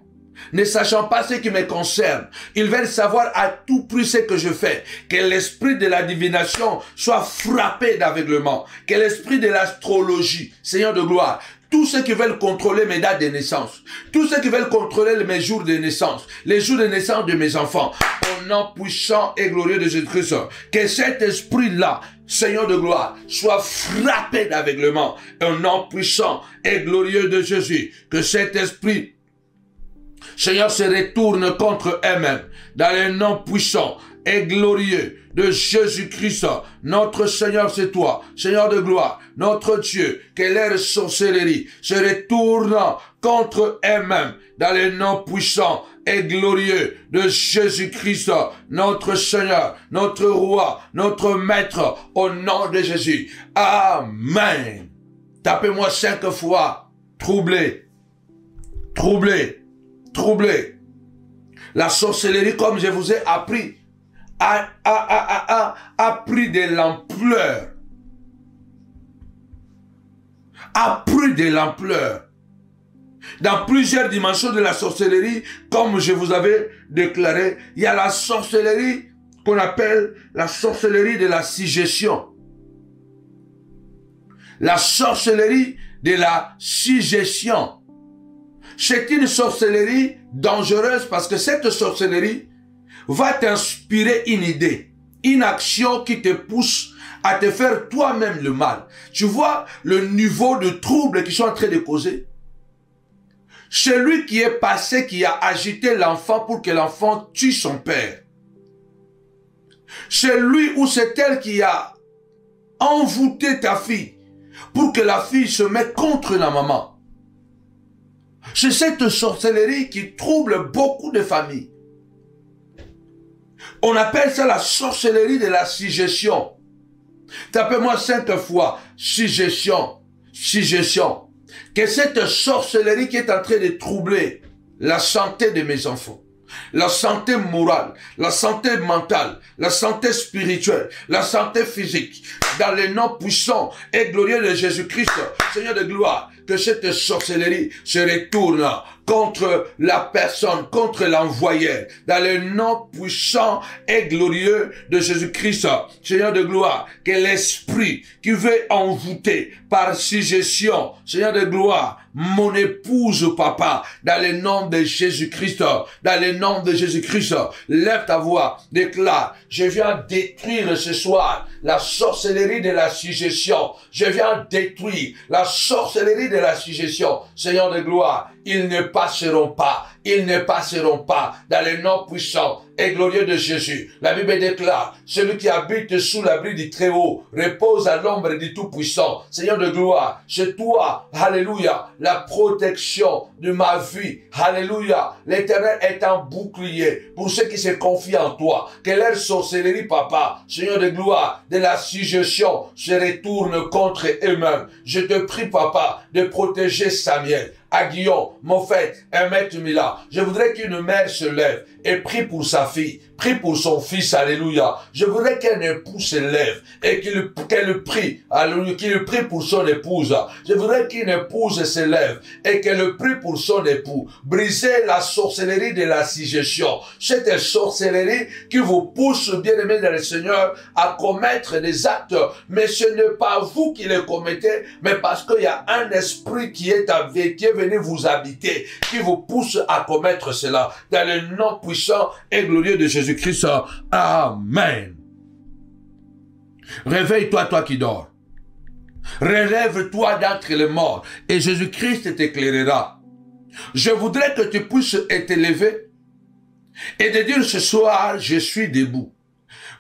ne sachant pas ce qui me concerne, ils veulent savoir à tout prix ce que je fais, que l'esprit de la divination soit frappé d'aveuglement, que l'esprit de l'astrologie, Seigneur de gloire, tous ceux qui veulent contrôler mes dates de naissance, tous ceux qui veulent contrôler mes jours de naissance, les jours de naissance de mes enfants, au nom puissant et glorieux de Jésus-Christ, que cet esprit-là, Seigneur de gloire, soit frappé d'aveuglement, au nom puissant et glorieux de Jésus, que cet esprit, Seigneur, se retourne contre eux-mêmes, dans le nom puissant et glorieux de Jésus-Christ. Notre Seigneur, c'est toi, Seigneur de gloire, notre Dieu, que leur sorcellerie se retourne contre eux-mêmes, dans le nom puissant et glorieux de Jésus-Christ, notre Seigneur, notre Roi, notre Maître, au nom de Jésus. Amen. Tapez-moi 5 fois, troublé, troublé, troublé. La sorcellerie, comme je vous ai appris, a pris de l'ampleur. A pris de l'ampleur. Dans plusieurs dimensions de la sorcellerie, comme je vous avais déclaré, il y a la sorcellerie qu'on appelle la sorcellerie de la suggestion. La sorcellerie de la suggestion. C'est une sorcellerie dangereuse parce que cette sorcellerie va t'inspirer une idée, une action qui te pousse à te faire toi-même le mal. Tu vois le niveau de trouble qu'ils sont en train de causer? Celui qui est passé, qui a agité l'enfant pour que l'enfant tue son père. C'est lui ou c'est elle qui a envoûté ta fille pour que la fille se mette contre la maman. C'est cette sorcellerie qui trouble beaucoup de familles. On appelle ça la sorcellerie de la suggestion. Tapez-moi 5 fois, suggestion, suggestion. Que cette sorcellerie qui est en train de troubler la santé de mes enfants, la santé morale, la santé mentale, la santé spirituelle, la santé physique, dans le nom puissant et glorieux de Jésus-Christ, Seigneur de gloire, que cette sorcellerie se retourne contre la personne, contre l'envoyeur, dans le nom puissant et glorieux de Jésus-Christ, Seigneur de gloire, que l'esprit qui veut envoûter par suggestion, Seigneur de gloire, mon épouse, papa, dans le nom de Jésus-Christ, dans le nom de Jésus-Christ, lève ta voix, déclare, je viens détruire ce soir la sorcellerie de la suggestion, je viens détruire la sorcellerie de la suggestion, Seigneur de gloire, ils ne passeront pas, ils ne passeront pas dans le nom puissant et glorieux de Jésus. La Bible déclare, celui qui habite sous l'abri du Très-Haut repose à l'ombre du Tout-Puissant. Seigneur de gloire, c'est toi, alléluia, la protection de ma vie. Alléluia, l'Éternel est un bouclier pour ceux qui se confient en toi. Que leur sorcellerie, papa, Seigneur de gloire, de la suggestion se retourne contre eux-mêmes. Je te prie, papa, de protéger Samuel, à Guillaume, Moffett, Emmett Mila. Je voudrais qu'une mère se lève et prie pour sa fille, prie pour son fils, alléluia. Je voudrais qu'un époux se lève et qu'elle prie, alléluia, qu'il prie pour son épouse. Je voudrais qu'une épouse se lève et qu'elle prie pour son époux. Brisez la sorcellerie de la suggestion. Cette sorcellerie qui vous pousse, bien-aimés dans le Seigneur, à commettre des actes, mais ce n'est pas vous qui les commettez, mais parce qu'il y a un esprit qui est venu vous habiter, qui vous pousse à commettre cela. Dans le nom puissant et glorieux de Jésus-Christ. Amen. Réveille-toi, toi qui dors. Relève-toi d'entre les morts et Jésus-Christ t'éclairera. Je voudrais que tu puisses te lever et de dire ce soir, je suis debout.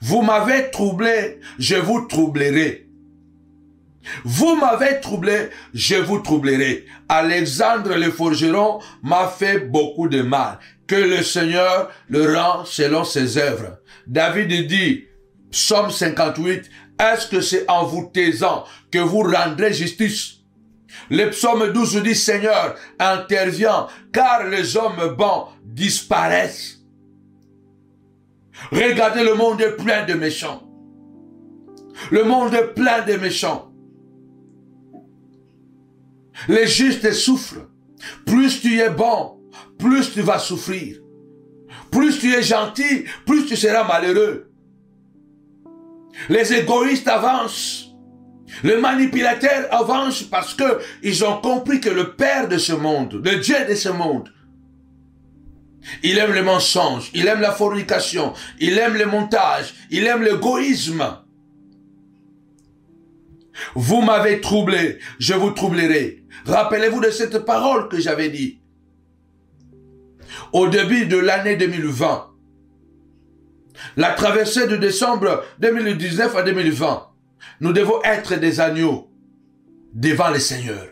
Vous m'avez troublé, je vous troublerai. Vous m'avez troublé, je vous troublerai. Alexandre le forgeron m'a fait beaucoup de mal. Que le Seigneur le rend selon ses œuvres. David dit, Psaume 58, est-ce que c'est en vous taisant que vous rendrez justice? Le psaume 12 dit, Seigneur, interviens, car les hommes bons disparaissent. Regardez, le monde est plein de méchants. Le monde est plein de méchants. Les justes souffrent. Plus tu es bon, plus tu vas souffrir. Plus tu es gentil, plus tu seras malheureux. Les égoïstes avancent. Les manipulateurs avancent parce que ils ont compris que le Père de ce monde, le Dieu de ce monde, il aime le mensonge, il aime la fornication, il aime le montage, il aime l'égoïsme. Vous m'avez troublé, je vous troublerai. Rappelez-vous de cette parole que j'avais dit. Au début de l'année 2020, la traversée de décembre 2019 à 2020, nous devons être des agneaux devant le Seigneur.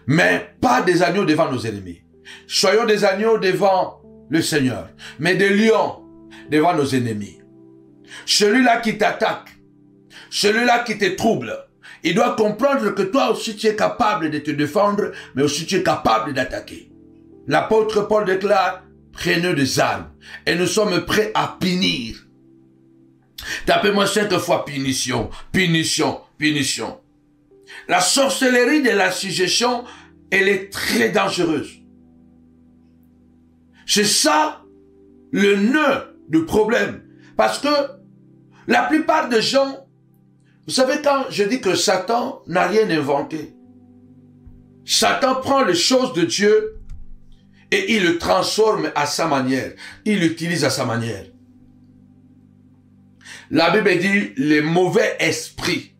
Mais pas des agneaux devant nos ennemis. Soyons des agneaux devant le Seigneur, mais des lions devant nos ennemis. Celui-là qui t'attaque, celui-là qui te trouble, il doit comprendre que toi aussi tu es capable de te défendre, mais aussi tu es capable d'attaquer. L'apôtre Paul déclare, prenez des armes et nous sommes prêts à punir. Tapez-moi 5 fois punition, punition, punition. La sorcellerie de la suggestion, elle est très dangereuse. C'est ça le nœud du problème. Parce que la plupart des gens, vous savez, quand je dis que Satan n'a rien inventé, Satan prend les choses de Dieu et il le transforme à sa manière. Il l'utilise à sa manière. La Bible dit, les mauvais esprits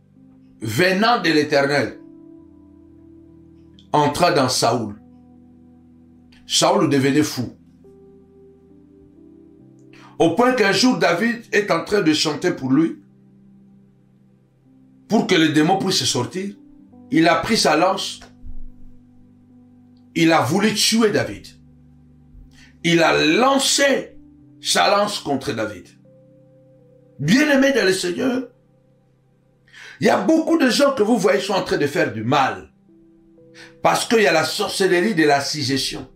venant de l'Éternel entra dans Saoul. Saoul devenait fou. Au point qu'un jour, David est en train de chanter pour lui, pour que les démons puissent sortir. Il a pris sa lance. Il a voulu tuer David. Il a lancé sa lance contre David. Bien-aimés dans le Seigneur, il y a beaucoup de gens que vous voyez sont en train de faire du mal. Parce qu'il y a la sorcellerie de la suggestion.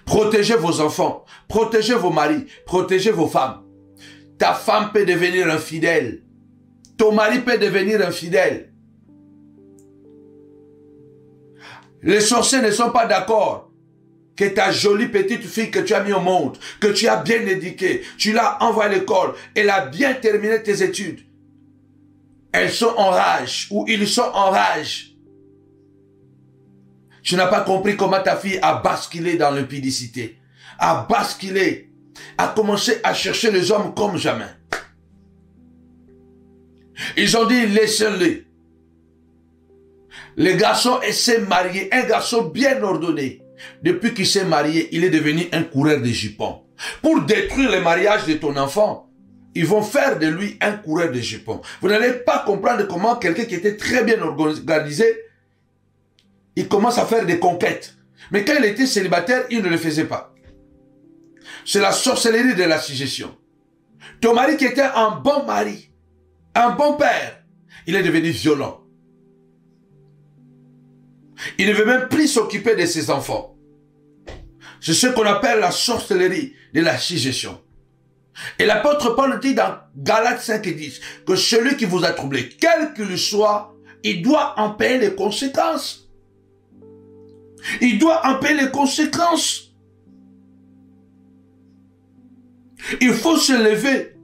Protégez vos enfants, protégez vos maris, protégez vos femmes. Ta femme peut devenir infidèle. Ton mari peut devenir infidèle. Les sorciers ne sont pas d'accord que ta jolie petite fille que tu as mis au monde, que tu as bien éduquée, tu l'as envoyée à l'école, elle a bien terminé tes études. Elles sont en rage, ou ils sont en rage. Tu n'as pas compris comment ta fille a basculé dans l'impudicité, a basculé, a commencé à chercher les hommes comme jamais. Ils ont dit, laissez-le. Le garçon s'est marié, un garçon bien ordonné. Depuis qu'il s'est marié, il est devenu un coureur de jupons. Pour détruire le mariage de ton enfant, ils vont faire de lui un coureur de jupons. Vous n'allez pas comprendre comment quelqu'un qui était très bien organisé, il commence à faire des conquêtes. Mais quand il était célibataire, il ne le faisait pas. C'est la sorcellerie de la suggestion. Ton mari qui était un bon mari, un bon père, il est devenu violent. Il ne veut même plus s'occuper de ses enfants. C'est ce qu'on appelle la sorcellerie de la suggestion. Et l'apôtre Paul dit dans Galates 5 et 10 que celui qui vous a troublé, quel qu'il soit, il doit en payer les conséquences. Il doit en payer les conséquences. Il faut se lever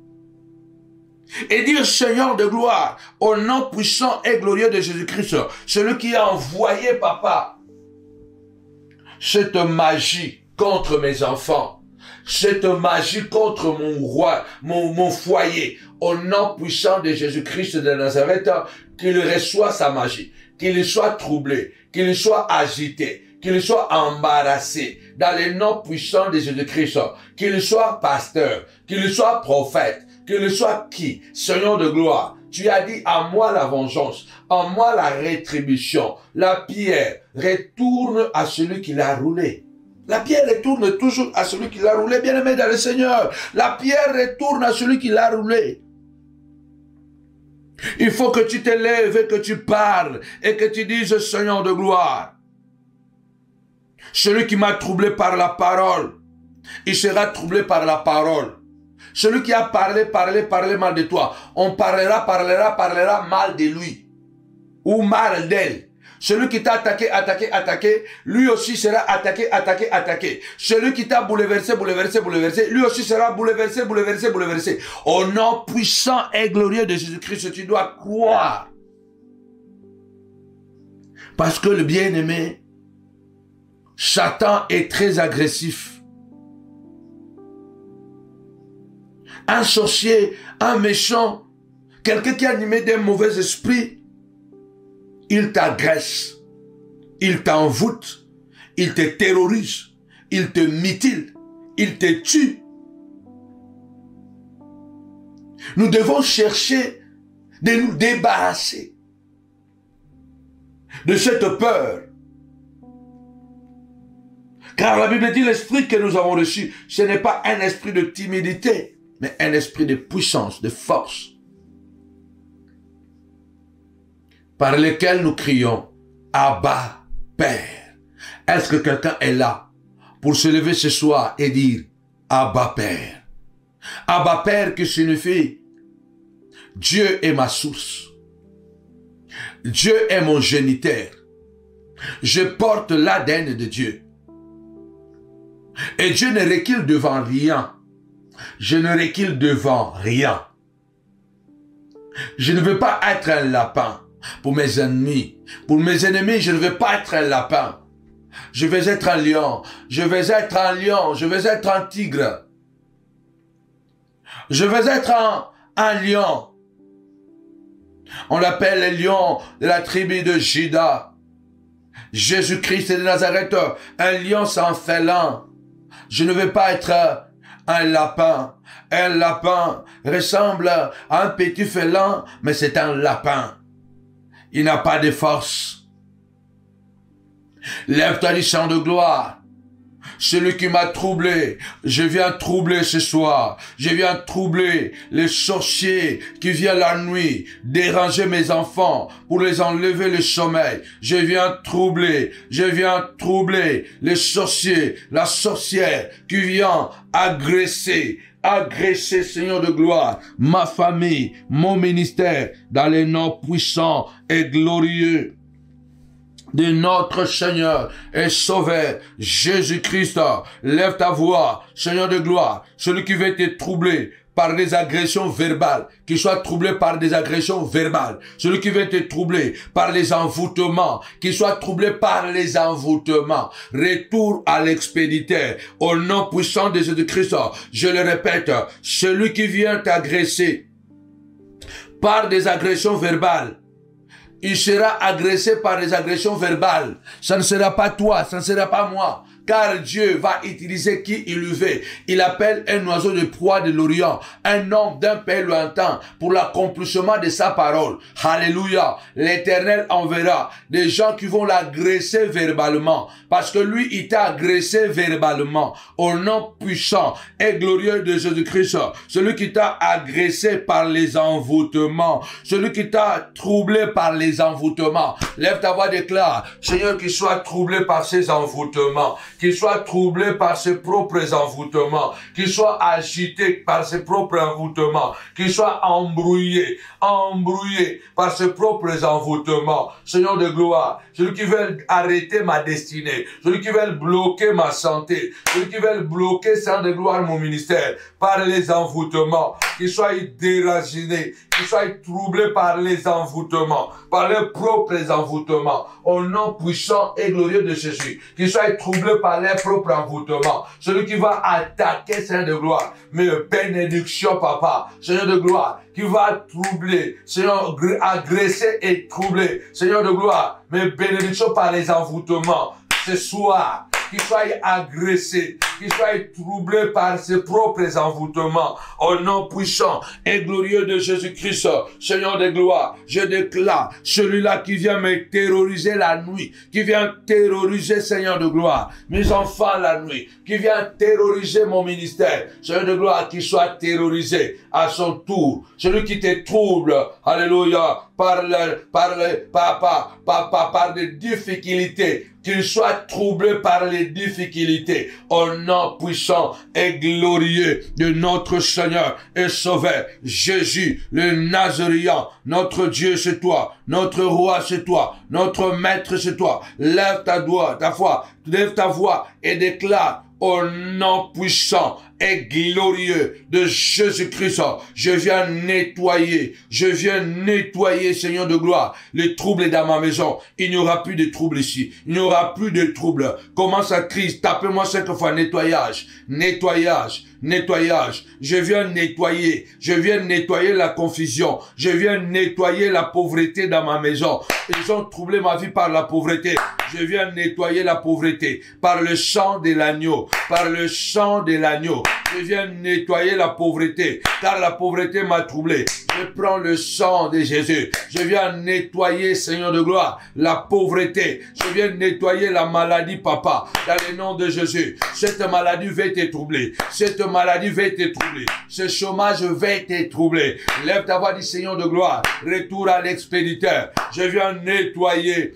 et dire Seigneur de gloire, au nom puissant et glorieux de Jésus-Christ, celui qui a envoyé papa, cette magie contre mes enfants, cette magie contre mon roi, mon foyer, au nom puissant de Jésus-Christ de Nazareth, qu'il reçoive sa magie, qu'il soit troublé, qu'il soit agité, qu'il soit embarrassé, dans le nom puissant de Jésus-Christ, qu'il soit pasteur, qu'il soit prophète, qu'il soit qui, Seigneur de gloire. Tu as dit à moi la vengeance, à moi la rétribution. La pierre retourne à celui qui l'a roulé. La pierre retourne toujours à celui qui l'a roulé, bien-aimé dans le Seigneur. La pierre retourne à celui qui l'a roulé. Il faut que tu te lèves et que tu parles et que tu dises Seigneur de gloire. Celui qui m'a troublé par la parole, il sera troublé par la parole. Celui qui a parlé mal de toi, on parlera mal de lui. Ou mal d'elle. Celui qui t'a attaqué, lui aussi sera attaqué. Celui qui t'a bouleversé, lui aussi sera bouleversé. Au nom puissant et glorieux de Jésus-Christ, tu dois croire. Parce que le bien-aimé, Satan est très agressif. Un sorcier, un méchant, quelqu'un qui est animé d'un mauvais esprit, il t'agresse, il t'envoûte, il te terrorise, il te mutile, il te tue. Nous devons chercher de nous débarrasser de cette peur. Car la Bible dit l'esprit que nous avons reçu, ce n'est pas un esprit de timidité, mais un esprit de puissance, de force, par lequel nous crions Abba, Père. Est-ce que quelqu'un est là pour se lever ce soir et dire Abba, Père? Abba, Père qui signifie Dieu est ma source. Dieu est mon géniteur. Je porte l'ADN de Dieu. Et Dieu ne recule devant rien. Je ne recule devant rien. Je ne veux pas être un lapin pour mes ennemis. Pour mes ennemis, je ne veux pas être un lapin. Je vais être un lion. Je vais être un lion. Je vais être un tigre. Je vais être un lion. On l'appelle le lion de la tribu de Juda. Jésus-Christ de Nazareth, un lion sans félin. Je ne veux pas être un lapin. Un lapin ressemble à un petit félin, mais c'est un lapin. Il n'a pas de force. Lève-toi du chant de gloire. Celui qui m'a troublé, je viens troubler ce soir. Je viens troubler les sorciers qui viennent la nuit, déranger mes enfants pour les enlever le sommeil. Je viens troubler les sorciers, la sorcière qui vient agresser, Seigneur de gloire, ma famille, mon ministère, dans les noms puissants et glorieux de notre Seigneur et Sauveur, Jésus-Christ. Lève ta voix, Seigneur de gloire, celui qui veut te troubler par des agressions verbales, qu'il soit troublé par des agressions verbales. Celui qui veut te troubler par les envoûtements, qu'il soit troublé par les envoûtements. Retour à l'expéditeur, au nom puissant de Jésus-Christ. Je le répète, celui qui vient t'agresser par des agressions verbales, il sera agressé par des agressions verbales. Ça ne sera pas toi, ça ne sera pas moi. Car Dieu va utiliser qui il le veut. Il appelle un oiseau de proie de l'Orient, un homme d'un pays lointain pour l'accomplissement de sa parole. Alléluia. L'Éternel enverra des gens qui vont l'agresser verbalement. Parce que lui, il t'a agressé verbalement. Au nom puissant et glorieux de Jésus-Christ. Celui qui t'a agressé par les envoûtements. Celui qui t'a troublé par les envoûtements. Lève ta voix, déclare. Seigneur, qu'il soit troublé par ces envoûtements. qu'il soit troublé par ses propres envoûtements, qu'il soit agité par ses propres envoûtements, qu'il soit embrouillé par ses propres envoûtements. Seigneur de gloire, celui qui veut arrêter ma destinée, celui qui veut bloquer ma santé, celui qui veut bloquer, Seigneur de gloire, mon ministère, par les envoûtements, qu'il soit déraciné, qu'il soit troublé par les envoûtements, par les propres envoûtements, au nom puissant et glorieux de Jésus, qu'il soit troublé par les propres envoûtements, celui qui va attaquer, Seigneur de gloire, mes bénédictions, papa, Seigneur de gloire, qui va troubler, Seigneur, agresser et troubler, Seigneur de gloire, mes bénédictions par les envoûtements, ce soir, qu'il soit agressé, qu'il soit troublé par ses propres envoûtements, au nom puissant et glorieux de Jésus-Christ, Seigneur de gloire, je déclare, celui-là qui vient me terroriser la nuit, qui vient terroriser, Seigneur de gloire, mes enfants la nuit, qui vient terroriser mon ministère, Seigneur de gloire, qu'il soit terrorisé à son tour, celui qui te trouble, alléluia, par des difficultés, qu'il soit troublé par les difficultés, au nom puissant et glorieux de notre Seigneur et Sauveur, Jésus, le Nazaréen, notre Dieu c'est toi, notre Roi c'est toi, notre Maître c'est toi. Lève ta voix et déclare au nom puissant et glorieux de Jésus-Christ, je viens nettoyer, Seigneur de gloire, les troubles dans ma maison. Il n'y aura plus de troubles ici. Il n'y aura plus de troubles. Commence à crier, tapez-moi 5 fois, nettoyage. Je viens nettoyer la confusion. Je viens nettoyer la pauvreté dans ma maison. Ils ont troublé ma vie par la pauvreté. Je viens nettoyer la pauvreté par le sang de l'agneau. Je viens nettoyer la pauvreté, car la pauvreté m'a troublé. Je prends le sang de Jésus. Je viens nettoyer, Seigneur de gloire, la pauvreté. Je viens nettoyer la maladie, papa, dans le nom de Jésus. Cette maladie va te troubler. Ce chômage va te troubler. Lève ta voix, dit Seigneur de gloire. Retour à l'expéditeur. Je viens nettoyer,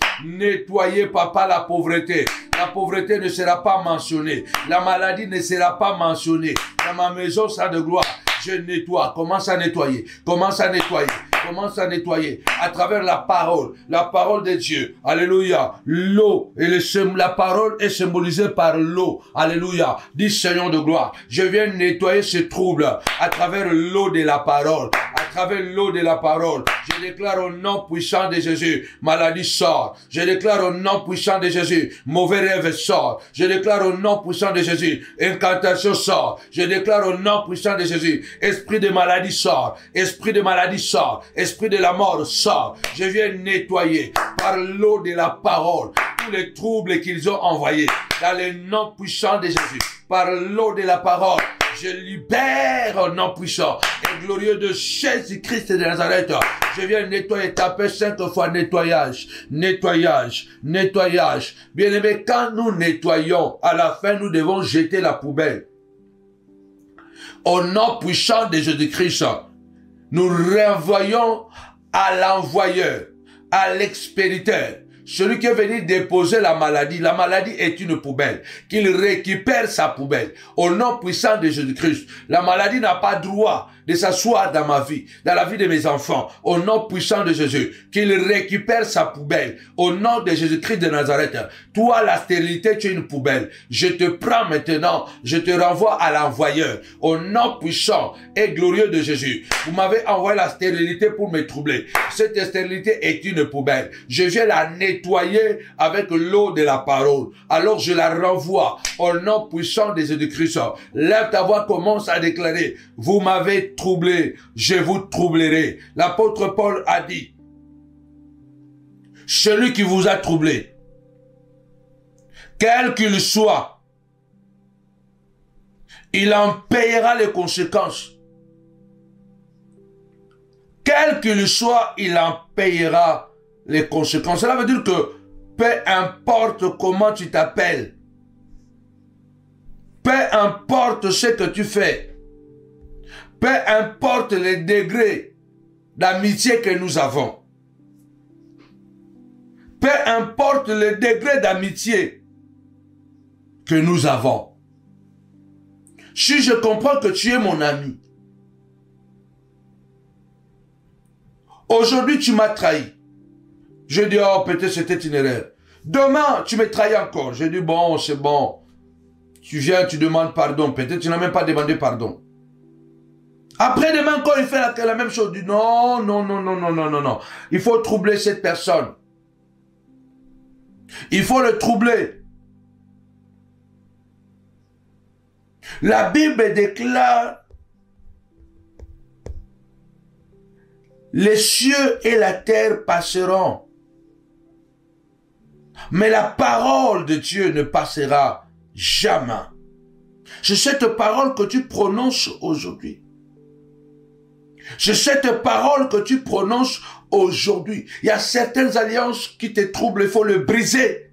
papa, la pauvreté. La pauvreté ne sera pas mentionnée. La maladie ne sera pas mentionnée. Dans ma maison, ça de gloire. Je nettoie. Commence à nettoyer à travers la parole de Dieu. Alléluia. L'eau et la parole est symbolisée par l'eau. Alléluia. Dis Seigneur de gloire, je viens nettoyer ce trouble à travers l'eau de la parole. Je déclare au nom puissant de Jésus, maladie sort. Je déclare au nom puissant de Jésus, mauvais rêve sort. Je déclare au nom puissant de Jésus, incantation sort. Je déclare au nom puissant de Jésus, esprit de maladie sort. Esprit de la mort sort. Je viens nettoyer par l'eau de la parole tous les troubles qu'ils ont envoyés dans le nom puissant de Jésus. Par l'eau de la parole, je libère au nom puissant et glorieux de Jésus-Christ de Nazareth. Je viens nettoyer, taper 5 fois nettoyage. Bien-aimé, quand nous nettoyons, à la fin, nous devons jeter la poubelle. Au nom puissant de Jésus-Christ, nous renvoyons à l'envoyeur, à l'expéditeur. Celui qui est venu déposer la maladie est une poubelle, qu'il récupère sa poubelle. Au nom puissant de Jésus-Christ, la maladie n'a pas droit de s'asseoir dans ma vie, dans la vie de mes enfants. Au nom puissant de Jésus, qu'il récupère sa poubelle. Au nom de Jésus-Christ de Nazareth, toi, la stérilité, tu es une poubelle. Je te prends maintenant, je te renvoie à l'envoyeur. Au nom puissant et glorieux de Jésus, vous m'avez envoyé la stérilité pour me troubler. Cette stérilité est une poubelle. Je viens la nettoyer avec l'eau de la parole. Alors je la renvoie au nom puissant de Jésus-Christ. Lève ta voix, commence à déclarer, vous m'avez troublé, je vous troublerai. L'apôtre Paul a dit, celui qui vous a troublé, quel qu'il soit, il en payera les conséquences. Quel qu'il soit, il en payera les conséquences. Cela veut dire que peu importe comment tu t'appelles, peu importe ce que tu fais, peu importe les degrés d'amitié que nous avons, peu importe les degrés d'amitié que nous avons. Si je comprends que tu es mon ami, aujourd'hui tu m'as trahi. Je dis, oh, peut-être c'était une erreur. Demain, tu me trahis encore. Je dis, bon, c'est bon. Tu viens, tu demandes pardon. Peut-être tu n'as même pas demandé pardon. Après demain encore, il fait la même chose. Il dit, non, non, non, non, non, non, non, non. Il faut troubler cette personne. Il faut le troubler. La Bible déclare, les cieux et la terre passeront, mais la parole de Dieu ne passera jamais. C'est cette parole que tu prononces aujourd'hui. C'est cette parole que tu prononces aujourd'hui. Il y a certaines alliances qui te troublent, il faut le briser.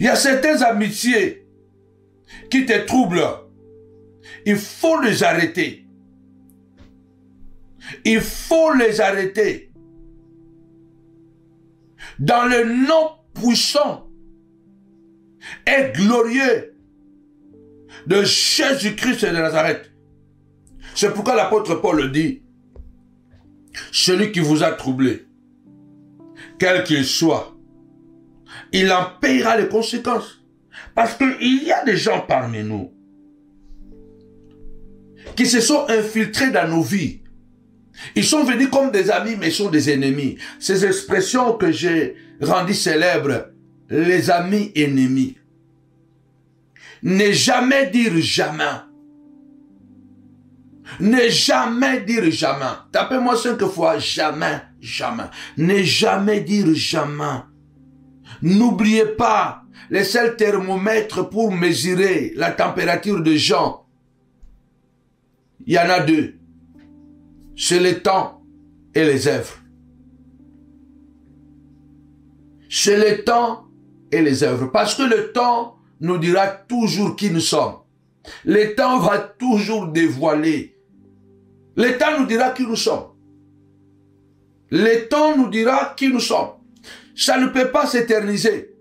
Il y a certaines amitiés qui te troublent. Il faut les arrêter. Il faut les arrêter. Dans le nom puissant et glorieux de Jésus-Christ de Nazareth. C'est pourquoi l'apôtre Paul le dit. Celui qui vous a troublé, quel qu'il soit, il en payera les conséquences. Parce qu'il y a des gens parmi nous qui se sont infiltrés dans nos vies. Ils sont venus comme des amis, mais ils sont des ennemis. Ces expressions que j'ai rendues célèbres, les amis ennemis. Ne jamais dire jamais. Ne jamais dire jamais. Tapez-moi 5 fois, jamais, jamais. Ne jamais dire jamais. N'oubliez pas, les seuls thermomètres pour mesurer la température des gens, il y en a 2. C'est le temps et les œuvres. C'est le temps et les œuvres. Parce que le temps nous dira toujours qui nous sommes. Le temps va toujours dévoiler. Le temps nous dira qui nous sommes. Le temps nous dira qui nous sommes. Ça ne peut pas s'éterniser.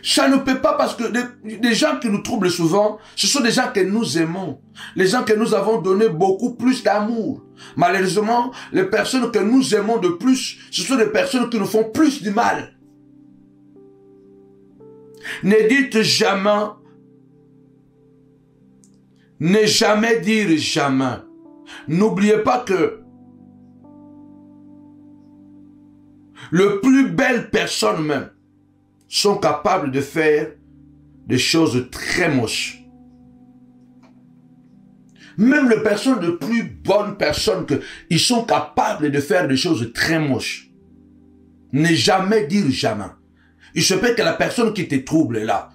Ça ne peut pas, parce que les gens qui nous troublent souvent, ce sont des gens que nous aimons. Les gens que nous avons donné beaucoup plus d'amour. Malheureusement, les personnes que nous aimons de plus, ce sont des personnes qui nous font plus du mal. Ne dites jamais, ne jamais dire jamais. N'oubliez pas que le plus belle personne même sont capables de faire des choses très moches. Même les personnes de plus bonnes personnes, ils sont capables de faire des choses très moches. Ne jamais dire jamais. Il se peut que la personne qui te trouble là,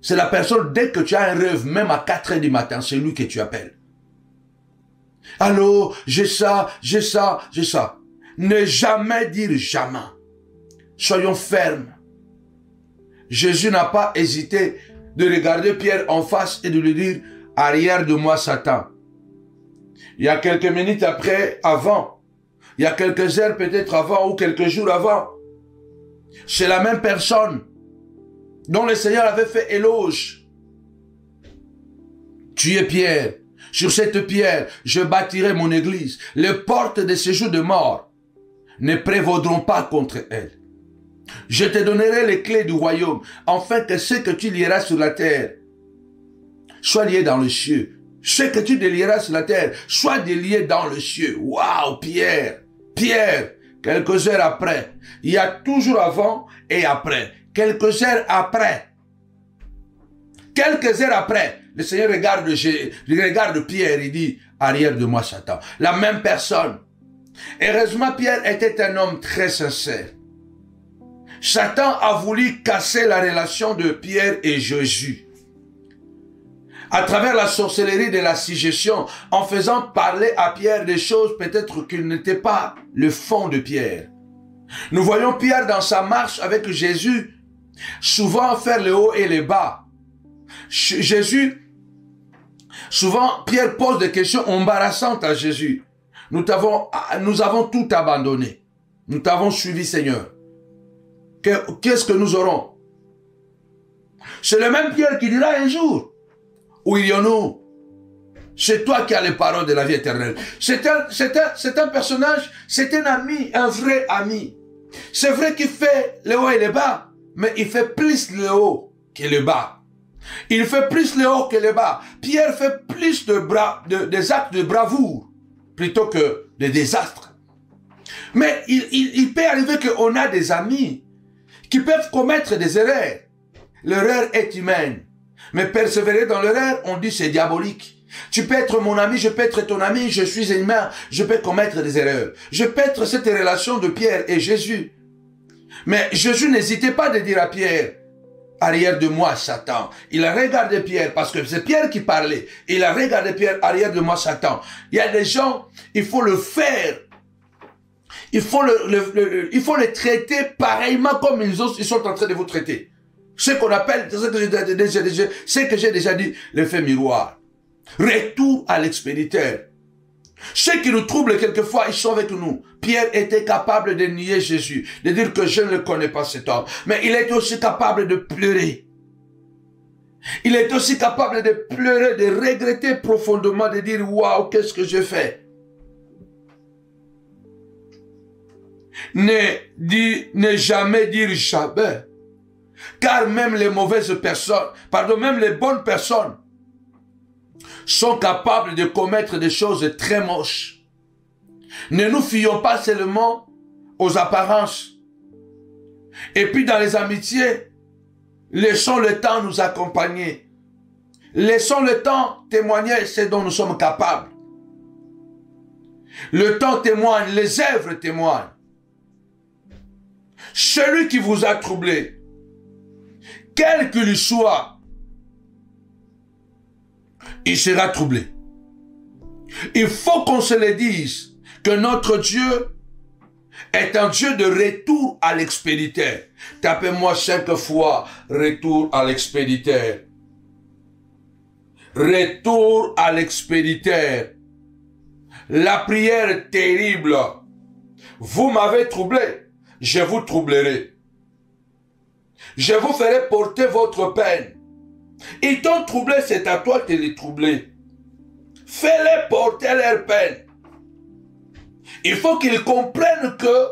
c'est la personne, dès que tu as un rêve, même à 4 heures du matin, c'est lui que tu appelles. Allô, j'ai ça, j'ai ça, j'ai ça. Ne jamais dire jamais. Soyons fermes. Jésus n'a pas hésité de regarder Pierre en face et de lui dire, arrière de moi Satan. Il y a quelques minutes après, avant, il y a quelques heures peut-être avant ou quelques jours avant, c'est la même personne dont le Seigneur avait fait éloge. Tu es Pierre. Sur cette pierre, je bâtirai mon église. Les portes de séjour de mort ne prévaudront pas contre elle. Je te donnerai les clés du royaume, afin que ce que tu lieras sur la terre soit lié dans le ciel. Ce que tu délieras sur la terre soit délié dans le ciel. Waouh, Pierre! Pierre! Quelques heures après, il y a toujours avant et après. Quelques heures après. Quelques heures après, le Seigneur regarde Pierre et dit, arrière de moi Satan. La même personne. Heureusement, Pierre était un homme très sincère. Satan a voulu casser la relation de Pierre et Jésus. À travers la sorcellerie de la suggestion, en faisant parler à Pierre des choses peut-être qu'il n'était pas le fond de Pierre. Nous voyons Pierre dans sa marche avec Jésus, souvent faire le haut et le bas. Jésus, souvent Pierre pose des questions embarrassantes à Jésus. Nous avons tout abandonné. Nous t'avons suivi, Seigneur. qu'est-ce que nous aurons? C'est le même Pierre qui dira un jour, où irions-nous? C'est toi qui as les paroles de la vie éternelle. C'est un personnage, c'est un ami, un vrai ami. C'est vrai qu'il fait le haut et le bas, mais il fait plus le haut que le bas. Il fait plus le haut que le bas. Pierre fait plus des actes de bravoure plutôt que des désastres. Mais il peut arriver qu'on a des amis qui peuvent commettre des erreurs. L'erreur est humaine. Mais persévérer dans l'erreur, on dit c'est diabolique. Tu peux être mon ami, je peux être ton ami, je suis humain, je peux commettre des erreurs. Je peux être cette relation de Pierre et Jésus. Mais Jésus n'hésitait pas de dire à Pierre, arrière de moi, Satan. Il a regardé Pierre, parce que c'est Pierre qui parlait. Il a regardé Pierre, arrière de moi, Satan. Il y a des gens, il faut le faire. Il faut les traiter pareillement comme ils sont en train de vous traiter. Ce qu'on appelle, ce que j'ai déjà dit, l'effet miroir. Retour à l'expéditeur. Ceux qui nous troublent quelquefois, ils sont avec nous. Pierre était capable de nier Jésus, de dire que je ne le connais pas cet homme. Mais il était aussi capable de pleurer. Il était aussi capable de pleurer, de regretter profondément, de dire, waouh, qu'est-ce que j'ai fait? Ne jamais dire jamais. Car même les mauvaises personnes, même les bonnes personnes, sont capables de commettre des choses très moches. Ne nous fions pas seulement aux apparences. Et puis dans les amitiés, laissons le temps nous accompagner. Laissons le temps témoigner ce dont nous sommes capables. Le temps témoigne, les œuvres témoignent. Celui qui vous a troublé, quel qu'il soit, il sera troublé. Il faut qu'on se le dise que notre Dieu est un Dieu de retour à l'expéditeur. Tapez-moi 5 fois retour à l'expéditeur. Retour à l'expéditeur. La prière terrible. Vous m'avez troublé, je vous troublerai. Je vous ferai porter votre peine. Ils t'ont troublé, c'est à toi de les troubler. Fais-les porter leur peine. Il faut qu'ils comprennent que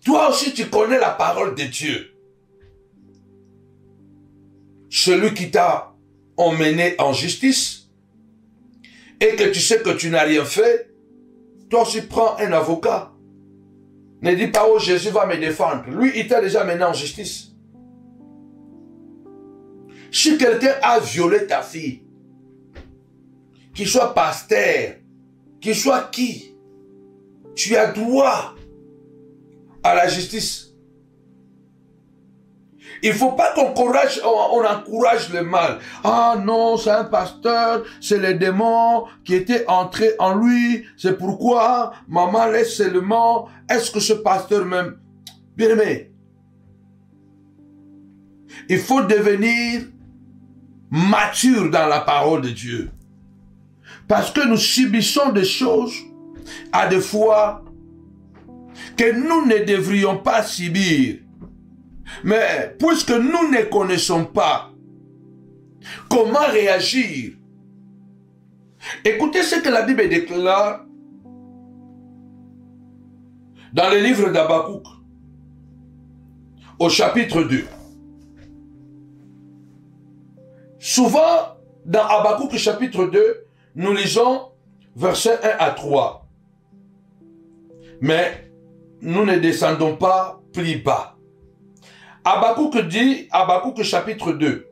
toi aussi tu connais la parole de Dieu. Celui qui t'a emmené en justice et que tu sais que tu n'as rien fait, toi aussi prends un avocat. Ne dis pas, oh Jésus va me défendre. Lui, il t'a déjà mené en justice. Si quelqu'un a violé ta fille, qu'il soit pasteur, qu'il soit qui, tu as droit à la justice. Il ne faut pas qu'on encourage le mal. Ah non, c'est un pasteur, c'est les démons qui étaient entrés en lui, c'est pourquoi maman laisse seulement. Est-ce que ce pasteur même... Bien aimé, il faut devenir mature dans la parole de Dieu. Parce que nous subissons des choses à des fois que nous ne devrions pas subir. Mais puisque nous ne connaissons pas comment réagir, écoutez ce que la Bible déclare dans le livre d'Habakkuk, au chapitre 2. Souvent, dans Habakkuk chapitre 2, nous lisons versets 1 à 3. Mais nous ne descendons pas plus bas. Habakkuk dit, Habakkuk chapitre 2.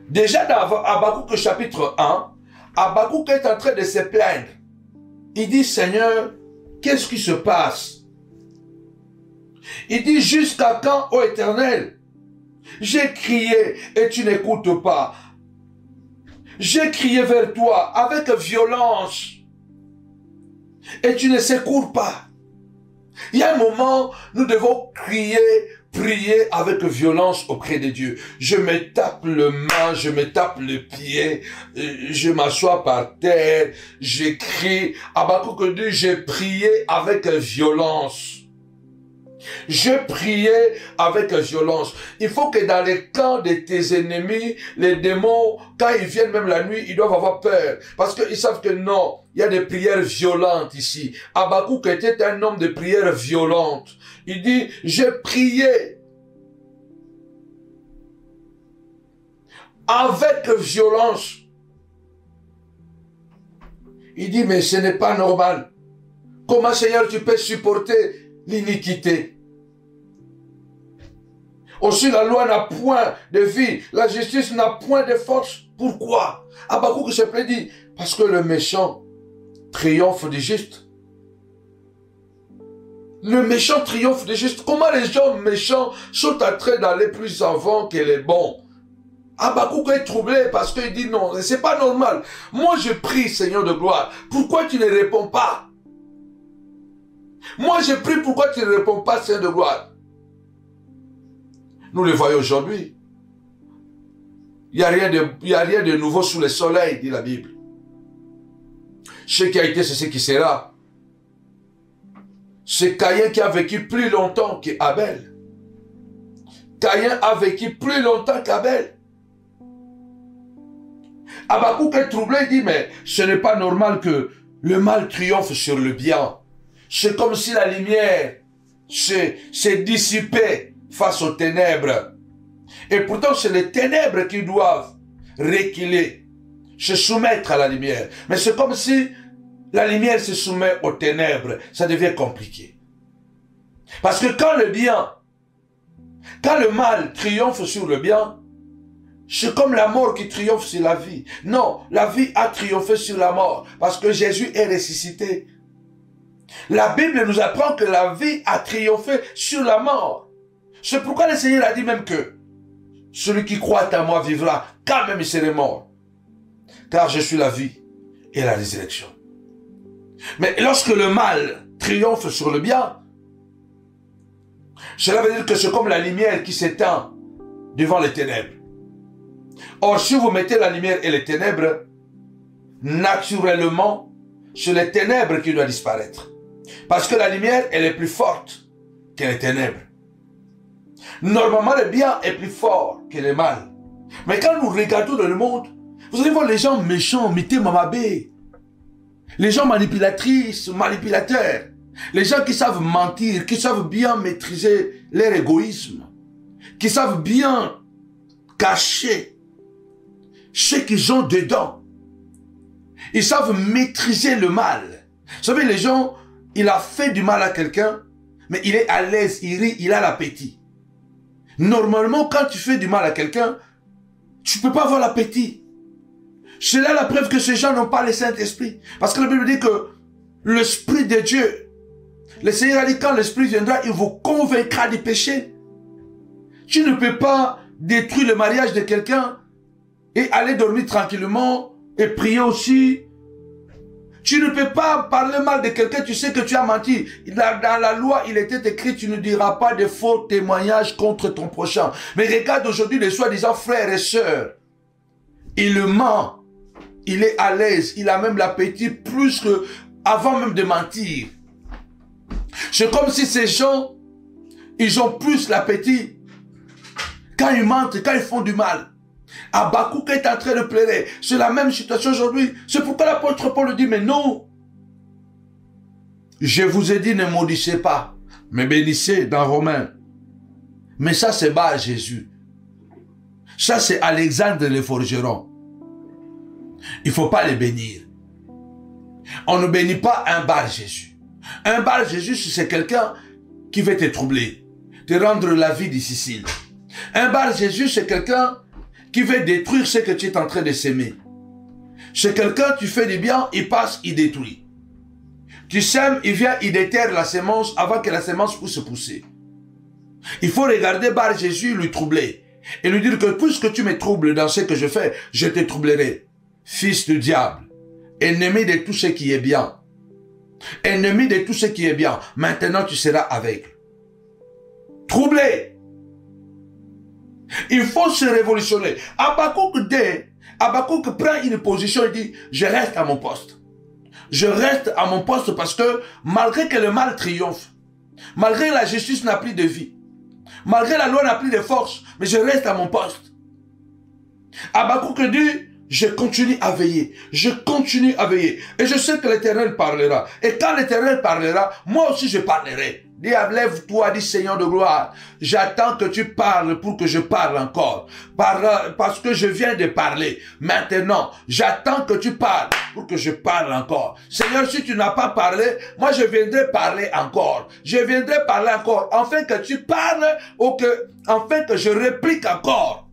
Déjà dans Habakkuk chapitre 1, Habakkuk est en train de se plaindre. Il dit, Seigneur, qu'est-ce qui se passe? Il dit, jusqu'à quand, ô Éternel? J'ai crié et tu n'écoutes pas. J'ai crié vers toi avec violence et tu ne secours pas. Il y a un moment, nous devons crier, prier avec violence auprès de Dieu. Je me tape le main, je me tape le pied, je m'assois par terre, j'écris. Habakkuk dit, j'ai prié avec violence. Je priais avec violence. Il faut que dans les camps de tes ennemis, les démons, quand ils viennent même la nuit, ils doivent avoir peur. Parce qu'ils savent que non, il y a des prières violentes ici. Habakkuk était un homme de prières violentes. Il dit, je priais avec violence. Il dit, mais ce n'est pas normal. Comment, Seigneur, tu peux supporter l'iniquité? Aussi, la loi n'a point de vie. La justice n'a point de force. Pourquoi? Habakkuk se plaît dit, parce que le méchant triomphe du juste. Le méchant triomphe du juste. Comment les gens méchants sont en train d'aller plus avant que les bons? Habakkuk est troublé parce qu'il dit non, c'est pas normal. Moi je prie, Seigneur de gloire. Pourquoi tu ne réponds pas? Moi je prie, pourquoi tu ne réponds pas, Seigneur de gloire? Nous le voyons aujourd'hui. Il n'y a rien de nouveau sous le soleil, dit la Bible. Ce qui a été, c'est ce qui sera. C'est Caïn qui a vécu plus longtemps qu'Abel. Caïn a vécu plus longtemps qu'Abel. Habakkuk est troublé, il dit, mais ce n'est pas normal que le mal triomphe sur le bien. C'est comme si la lumière s'est dissipée face aux ténèbres. Et pourtant, c'est les ténèbres qui doivent reculer, se soumettre à la lumière. Mais c'est comme si la lumière se soumet aux ténèbres. Ça devient compliqué. Parce que quand le mal triomphe sur le bien, c'est comme la mort qui triomphe sur la vie. Non, la vie a triomphé sur la mort parce que Jésus est ressuscité. La Bible nous apprend que la vie a triomphé sur la mort. C'est pourquoi le Seigneur a dit même que celui qui croit en moi vivra, quand même il serait mort. Car je suis la vie et la résurrection. Mais lorsque le mal triomphe sur le bien, cela veut dire que c'est comme la lumière qui s'éteint devant les ténèbres. Or, si vous mettez la lumière et les ténèbres, naturellement, c'est les ténèbres qui doivent disparaître. Parce que la lumière, elle est plus forte que les ténèbres. Normalement, le bien est plus fort que le mal. Mais quand nous regardons dans le monde, vous allez voir les gens méchants, mité mamabé, les gens manipulatrices, manipulateurs, les gens qui savent mentir, qui savent bien maîtriser leur égoïsme, qui savent bien cacher ce qu'ils ont dedans. Ils savent maîtriser le mal. Vous savez, les gens, il a fait du mal à quelqu'un, mais il est à l'aise, il rit, il a l'appétit. Normalement, quand tu fais du mal à quelqu'un, tu ne peux pas avoir l'appétit. C'est là la preuve que ces gens n'ont pas le Saint-Esprit. Parce que la Bible dit que l'Esprit de Dieu, le Seigneur a dit quand l'Esprit viendra, il vous convaincra du péché. Tu ne peux pas détruire le mariage de quelqu'un et aller dormir tranquillement et prier aussi. Tu ne peux pas parler mal de quelqu'un, tu sais que tu as menti. Dans la loi, il était écrit, tu ne diras pas de faux témoignages contre ton prochain. Mais regarde aujourd'hui les soi-disant frères et sœurs. Il ment. Il est à l'aise. Il a même l'appétit plus que avant même de mentir. C'est comme si ces gens, ils ont plus l'appétit quand ils mentent, quand ils font du mal. Habakkuk est en train de pleurer. C'est la même situation aujourd'hui. C'est pourquoi l'apôtre Paul dit, mais non. Je vous ai dit, ne maudissez pas, mais bénissez dans Romains. Mais ça, c'est Bar Jésus. Ça, c'est Alexandre le forgeron. Il ne faut pas les bénir. On ne bénit pas un Bar Jésus. Un Bar Jésus, c'est quelqu'un qui veut te troubler, te rendre la vie difficile. Un Bar Jésus, c'est quelqu'un qui veut détruire ce que tu es en train de s'aimer. C'est quelqu'un, tu fais du bien, il passe, il détruit. Tu sèmes, il vient, il déterre la sémence avant que la sémence puisse pousser. Il faut regarder Bar Jésus, lui troubler. Et lui dire que puisque tu me troubles dans ce que je fais, je te troublerai. Fils du diable, ennemi de tout ce qui est bien. Ennemi de tout ce qui est bien. Maintenant, tu seras aveugle. Troublé. Il faut se révolutionner. Habakkuk prend une position et dit, je reste à mon poste. Je reste à mon poste parce que malgré que le mal triomphe, Malgré que la justice n'a plus de vie. Malgré que la loi n'a plus de force. Mais je reste à mon poste. Habakkuk dit, je continue à veiller. Je continue à veiller. Et je sais que l'Éternel parlera. Et quand l'Éternel parlera, moi aussi je parlerai. Dis, lève-toi, dit Seigneur de gloire. J'attends que tu parles pour que je parle encore. Parce que je viens de parler. Maintenant, j'attends que tu parles pour que je parle encore. Seigneur, si tu n'as pas parlé, moi je viendrai parler encore. Je viendrai parler encore. Afin que tu parles ou afin que je réplique encore.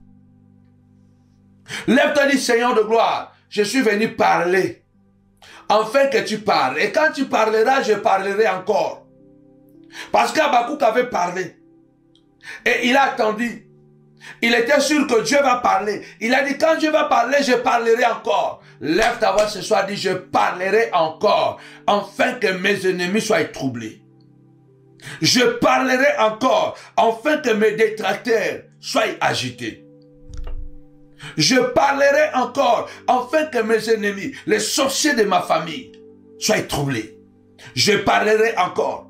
Lève-toi, dit Seigneur de gloire. Je suis venu parler. Afin que tu parles. Et quand tu parleras, je parlerai encore. Parce qu'Habakkuk avait parlé. Et il a attendu. Il était sûr que Dieu va parler. Il a dit, quand Dieu va parler, je parlerai encore. Lève ta voix ce soir, dit, je parlerai encore. Afin que mes ennemis soient troublés. Je parlerai encore. Afin que mes détracteurs soient agités. Je parlerai encore. Afin que mes ennemis, les sorciers de ma famille, soient troublés. Je parlerai encore.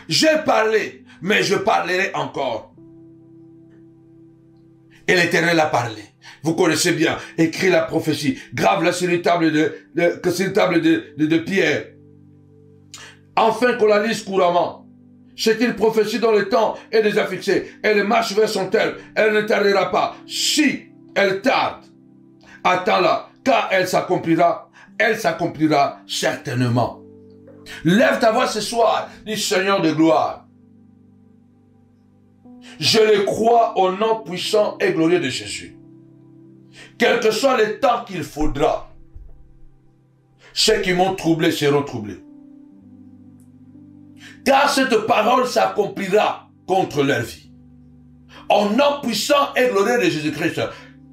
J'ai parlé, mais je parlerai encore. Et l'Éternel a parlé. Vous connaissez bien, écrit la prophétie, grave-la sur une table de pierre. Enfin qu'on la lise couramment. C'est une prophétie dont le temps est déjà fixé. Elle marche vers son terme. Elle ne tardera pas. Si elle tarde, attends-la, car elle s'accomplira certainement. Lève ta voix ce soir, dit Seigneur de gloire. Je le crois au nom puissant et glorieux de Jésus. Quel que soit le temps qu'il faudra, ceux qui m'ont troublé seront troublés. Car cette parole s'accomplira contre leur vie. Au nom puissant et glorieux de Jésus-Christ,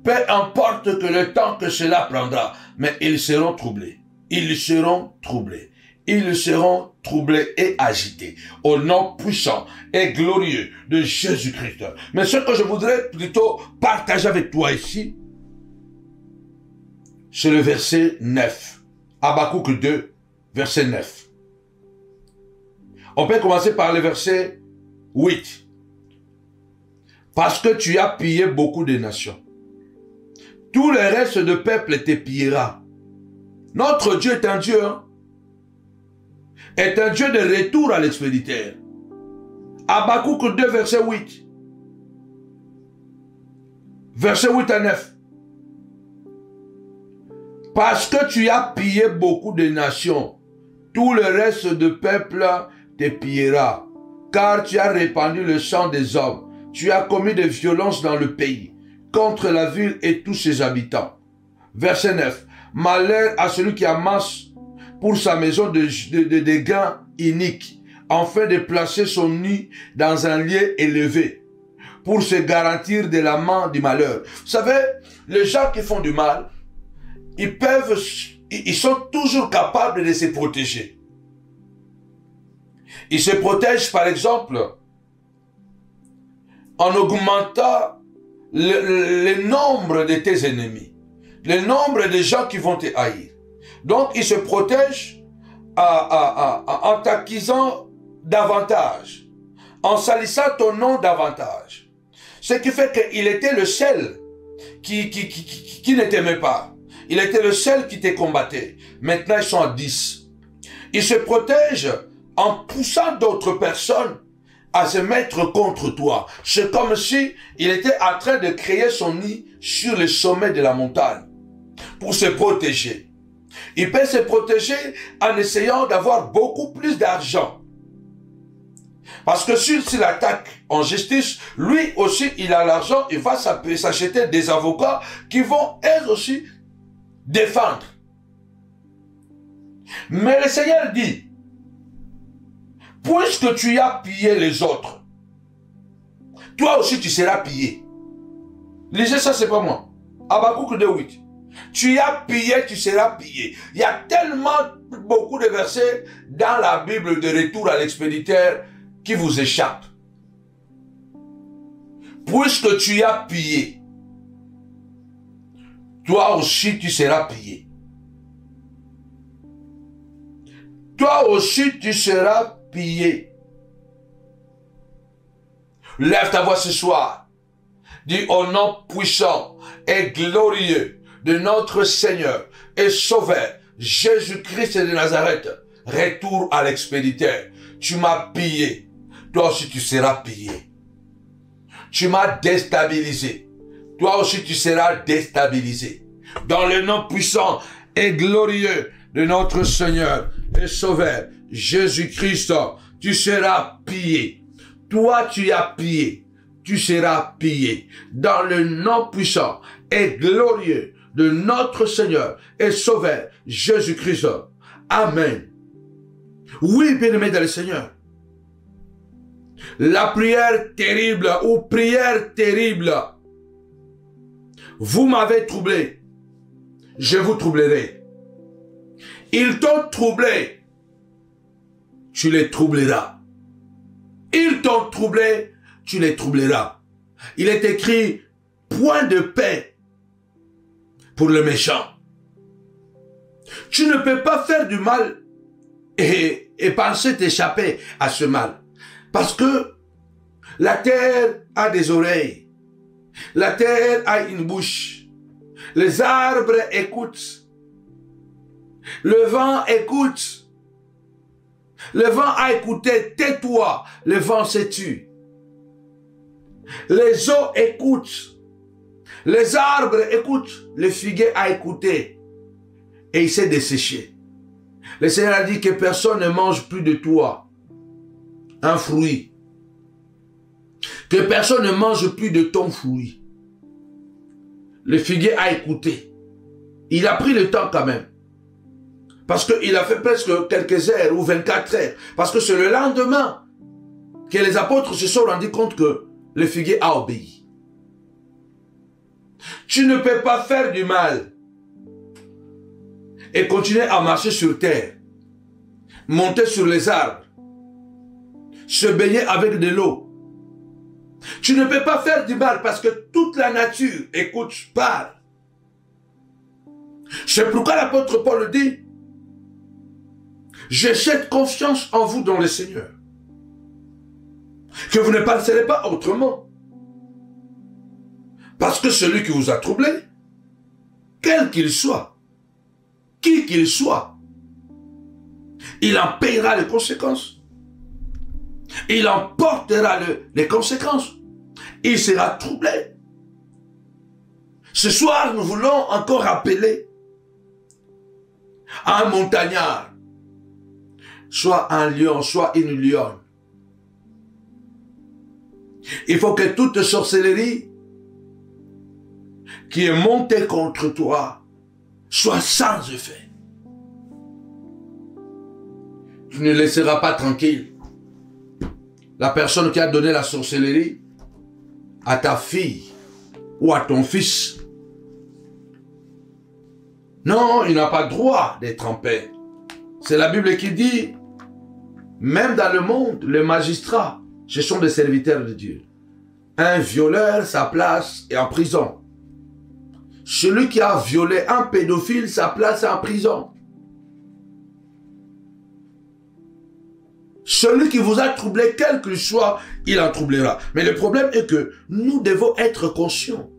peu importe que le temps que cela prendra, mais ils seront troublés. Ils seront troublés. Ils seront troublés et agités au nom puissant et glorieux de Jésus-Christ. Mais ce que je voudrais plutôt partager avec toi ici, c'est le verset 9. Habakkuk 2, verset 9. On peut commencer par le verset 8. Parce que tu as pillé beaucoup de nations. Tout le reste de peuple te pillera. Notre Dieu est un Dieu, est un Dieu de retour à l'expéditeur. Habakkuk 2, verset 8. Verset 8 à 9. Parce que tu as pillé beaucoup de nations, tout le reste de peuple te pillera, car tu as répandu le sang des hommes, tu as commis des violences dans le pays, contre la ville et tous ses habitants. Verset 9. Malheur à celui qui amasse pour sa maison de gains iniques, afin de placer son nid dans un lieu élevé, pour se garantir de la main du malheur. Vous savez, les gens qui font du mal, ils sont toujours capables de se protéger. Ils se protègent, par exemple, en augmentant le nombre de tes ennemis, le nombre de gens qui vont te haïr. Donc, ils se protègent en t'acquisant davantage, en salissant ton nom davantage. Ce qui fait qu'il était le seul qui ne t'aimait pas. Il était le seul qui te combattait. Maintenant, ils sont à 10. Ils se protègent en poussant d'autres personnes à se mettre contre toi. C'est comme si il était en train de créer son nid sur le sommet de la montagne pour se protéger. Il peut se protéger en essayant d'avoir beaucoup plus d'argent. Parce que s'il attaque en justice, lui aussi, il a l'argent, il va s'acheter des avocats qui vont, eux aussi, défendre. Mais le Seigneur dit, puisque tu as pillé les autres, toi aussi tu seras pillé. Lisez ça, c'est pas moi. Habakkuk 2:8. Tu as pillé, tu seras pillé. Il y a tellement beaucoup de versets dans la Bible de retour à l'expéditeur qui vous échappent. Puisque tu as pillé, toi aussi tu seras pillé. Toi aussi tu seras pillé. Lève ta voix ce soir. Dis au nom puissant et glorieux de notre Seigneur et Sauveur, Jésus-Christ de Nazareth, retour à l'expéditeur. Tu m'as pillé. Toi aussi tu seras pillé. Tu m'as déstabilisé. Toi aussi tu seras déstabilisé. Dans le nom puissant et glorieux de notre Seigneur et Sauveur, Jésus-Christ, tu seras pillé. Toi tu as pillé. Tu seras pillé. Dans le nom puissant et glorieux de notre Seigneur et Sauveur, Jésus-Christ. Amen. Oui, bien-aimé dans le Seigneur. La prière terrible ou prière terrible. Vous m'avez troublé. Je vous troublerai. Ils t'ont troublé. Tu les troubleras. Ils t'ont troublé. Tu les troubleras. Il est écrit, point de paix pour le méchant. Tu ne peux pas faire du mal et penser t'échapper à ce mal. Parce que la terre a des oreilles. La terre a une bouche. Les arbres écoutent. Le vent écoute. Le vent a écouté, tais-toi. Le vent s'est tu. Les eaux écoutent. Les arbres écoutent. Le figuier a écouté. Et il s'est desséché. Le Seigneur a dit que personne ne mange plus de toi un fruit. Que personne ne mange plus de ton fruit. Le figuier a écouté. Il a pris le temps quand même. Parce qu'il a fait presque quelques heures ou 24 heures. Parce que c'est le lendemain que les apôtres se sont rendus compte que le figuier a obéi. Tu ne peux pas faire du mal et continuer à marcher sur terre, monter sur les arbres, se baigner avec de l'eau. Tu ne peux pas faire du mal parce que toute la nature écoute, parle. C'est pourquoi l'apôtre Paul dit, j'ai cette confiance en vous dans le Seigneur, que vous ne penserez pas autrement. Parce que celui qui vous a troublé, quel qu'il soit, qui qu'il soit, il en paiera les conséquences. Il en portera les conséquences. Il sera troublé. Ce soir, nous voulons encore rappeler à un montagnard, soit un lion, soit une lionne. Il faut que toute sorcellerie qui est montée contre toi soit sans effet. Tu ne laisseras pas tranquille la personne qui a donné la sorcellerie à ta fille ou à ton fils. Non, il n'a pas droit d'être en paix. C'est la Bible qui dit, même dans le monde, les magistrats, ce sont des serviteurs de Dieu. Un violeur, sa place est en prison. Celui qui a violé un pédophile, sa place est en prison. Celui qui vous a troublé, quel qu'il soit, il en troublera. Mais le problème est que nous devons être conscients.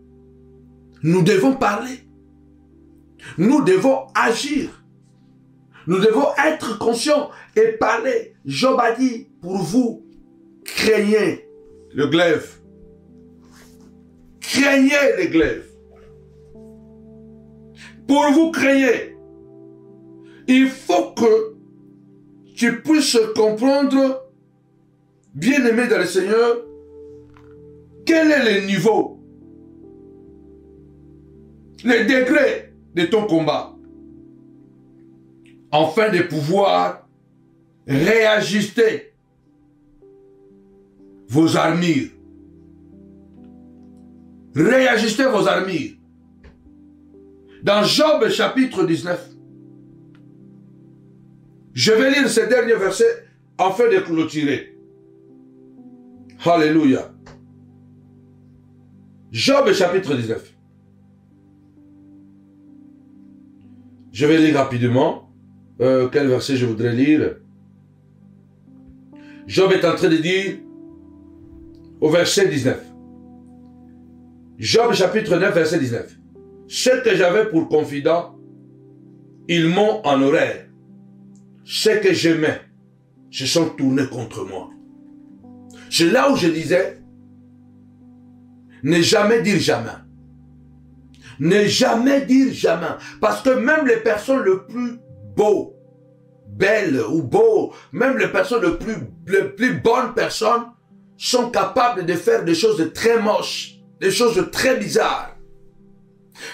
Nous devons parler. Nous devons agir. Nous devons être conscients et parler. Job a dit, pour vous, craignez le glaive. Craignez le glaive. Pour vous craignez. Il faut que tu puisses comprendre, bien-aimé dans le Seigneur, quel est le niveau, le degré de ton combat, afin de pouvoir réajuster vos armures. Réajuster vos armures. Dans Job chapitre 19, je vais lire ce dernier verset afin de clôturer. Alléluia. Job chapitre 19. Je vais lire rapidement. Quel verset je voudrais lire? Job est en train de dire, au verset 19. Job chapitre 9, verset 19. Ceux que j'avais pour confident, ils m'ont en horreur. Ceux que j'aimais se sont tournés contre moi. C'est là où je disais, ne jamais dire jamais. Ne jamais dire jamais. Parce que même les personnes les plus beaux, belles ou beaux, même les personnes les plus bonnes personnes sont capables de faire des choses très moches, des choses très bizarres.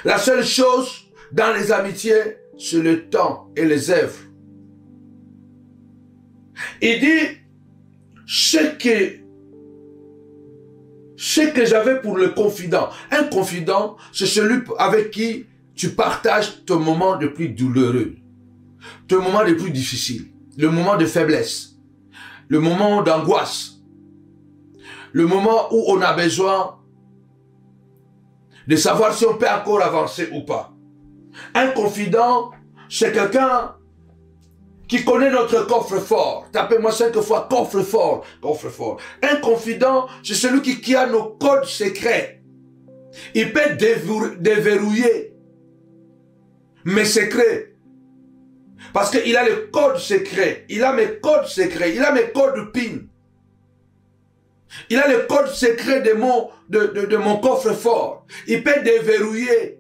La seule chose dans les amitiés, c'est le temps et les œuvres. Il dit, ce que j'avais pour le confident. Un confident, c'est celui avec qui tu partages ton moment le plus douloureux, ton moment le plus difficile, le moment de faiblesse, le moment d'angoisse, le moment où on a besoin de savoir si on peut encore avancer ou pas. Un confident, c'est quelqu'un qui connaît notre coffre-fort. Tapez-moi 5 fois coffre-fort, coffre-fort. Un confident, c'est celui qui a nos codes secrets. Il peut déverrouiller mes secrets. Parce qu'il a les codes secrets. Il a mes codes secrets. Il a mes codes PIN. Il a le code secret de mon coffre-fort. Il peut déverrouiller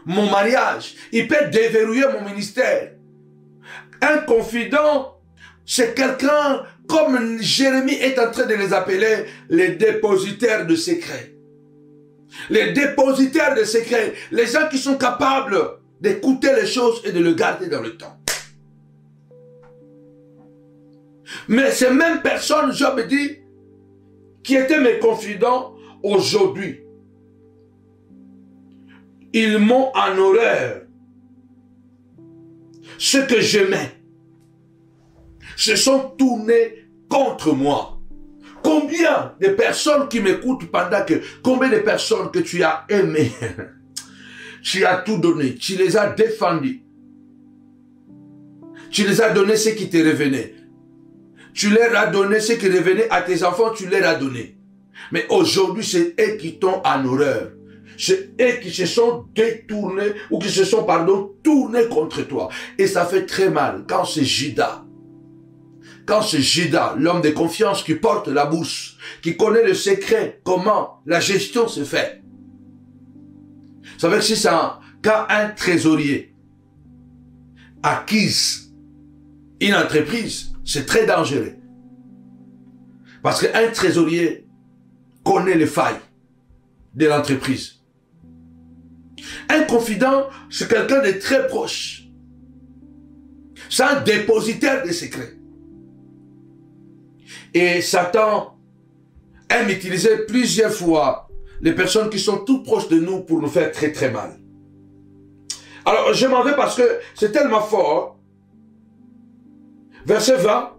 mon mariage. Il peut déverrouiller mon ministère. Un confident, c'est quelqu'un, comme Jérémie est en train de les appeler, les dépositaires de secrets. Les dépositaires de secrets. Les gens qui sont capables d'écouter les choses et de le garder dans le temps. Mais ces mêmes personnes, Job dit, qui étaient mes confidents, aujourd'hui, ils m'ont en horreur. Ceux que j'aimais se sont tournés contre moi. Combien de personnes qui m'écoutent pendant que... Combien de personnes que tu as aimées, tu as tout donné, tu les as défendus. Tu les as donné ce qui te revenait. Tu leur as donné ce qui revenait à tes enfants, tu leur as donné. Mais aujourd'hui, c'est eux qui t'ont en horreur. C'est eux qui se sont détournés ou qui se sont, tournés contre toi. Et ça fait très mal quand c'est Judas. Quand c'est Judas, l'homme de confiance qui porte la bourse, qui connaît le secret, comment la gestion se fait. Vous savez que si c'est quand un trésorier acquise une entreprise, c'est très dangereux. Parce qu'un trésorier connaît les failles de l'entreprise. Un confident, c'est quelqu'un de très proche. C'est un dépositaire des secrets. Et Satan aime utiliser plusieurs fois les personnes qui sont tout proches de nous pour nous faire très très mal. Alors je m'en vais parce que c'est tellement fort. Verset 20.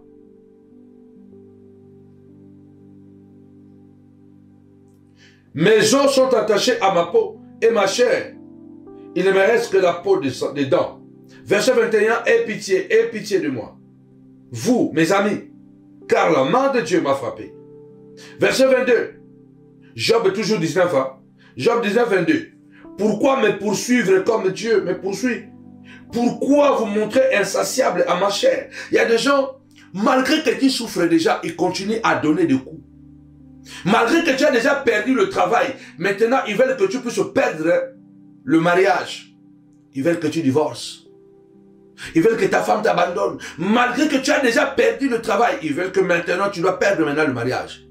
Mes os sont attachés à ma peau et ma chair. Il ne me reste que la peau des dents. Verset 21. Aie pitié de moi. Vous, mes amis, car la main de Dieu m'a frappé. Verset 22. Job toujours 19. Job 19, 22. Pourquoi me poursuivre comme Dieu me poursuit? Pourquoi vous montrez insatiable à ma chair? Il y a des gens, malgré que tu souffres déjà, ils continuent à donner des coups. Malgré que tu as déjà perdu le travail, maintenant ils veulent que tu puisses perdre le mariage. Ils veulent que tu divorces. Ils veulent que ta femme t'abandonne. Malgré que tu as déjà perdu le travail, ils veulent que maintenant tu dois perdre le mariage.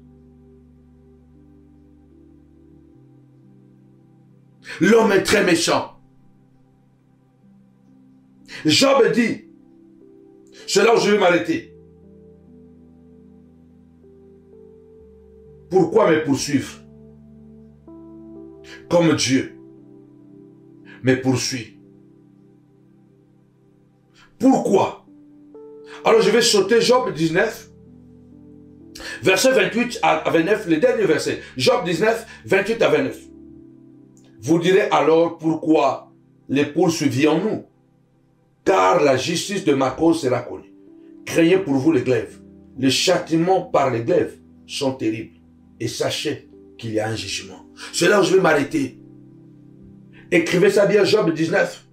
L'homme est très méchant. Job dit, c'est là où je vais m'arrêter. Pourquoi me poursuivre? Comme Dieu me poursuit. Pourquoi? Alors je vais sauter Job 19, verset 28 à 29, le dernier verset. Job 19, 28 à 29. Vous direz alors pourquoi les poursuivions-nous? Car la justice de ma cause sera connue. Craignez pour vous les glaives. Les châtiments par les glaives sont terribles. et sachez qu'il y a un jugement. C'est là où je vais m'arrêter. Écrivez ça bien, Job 19,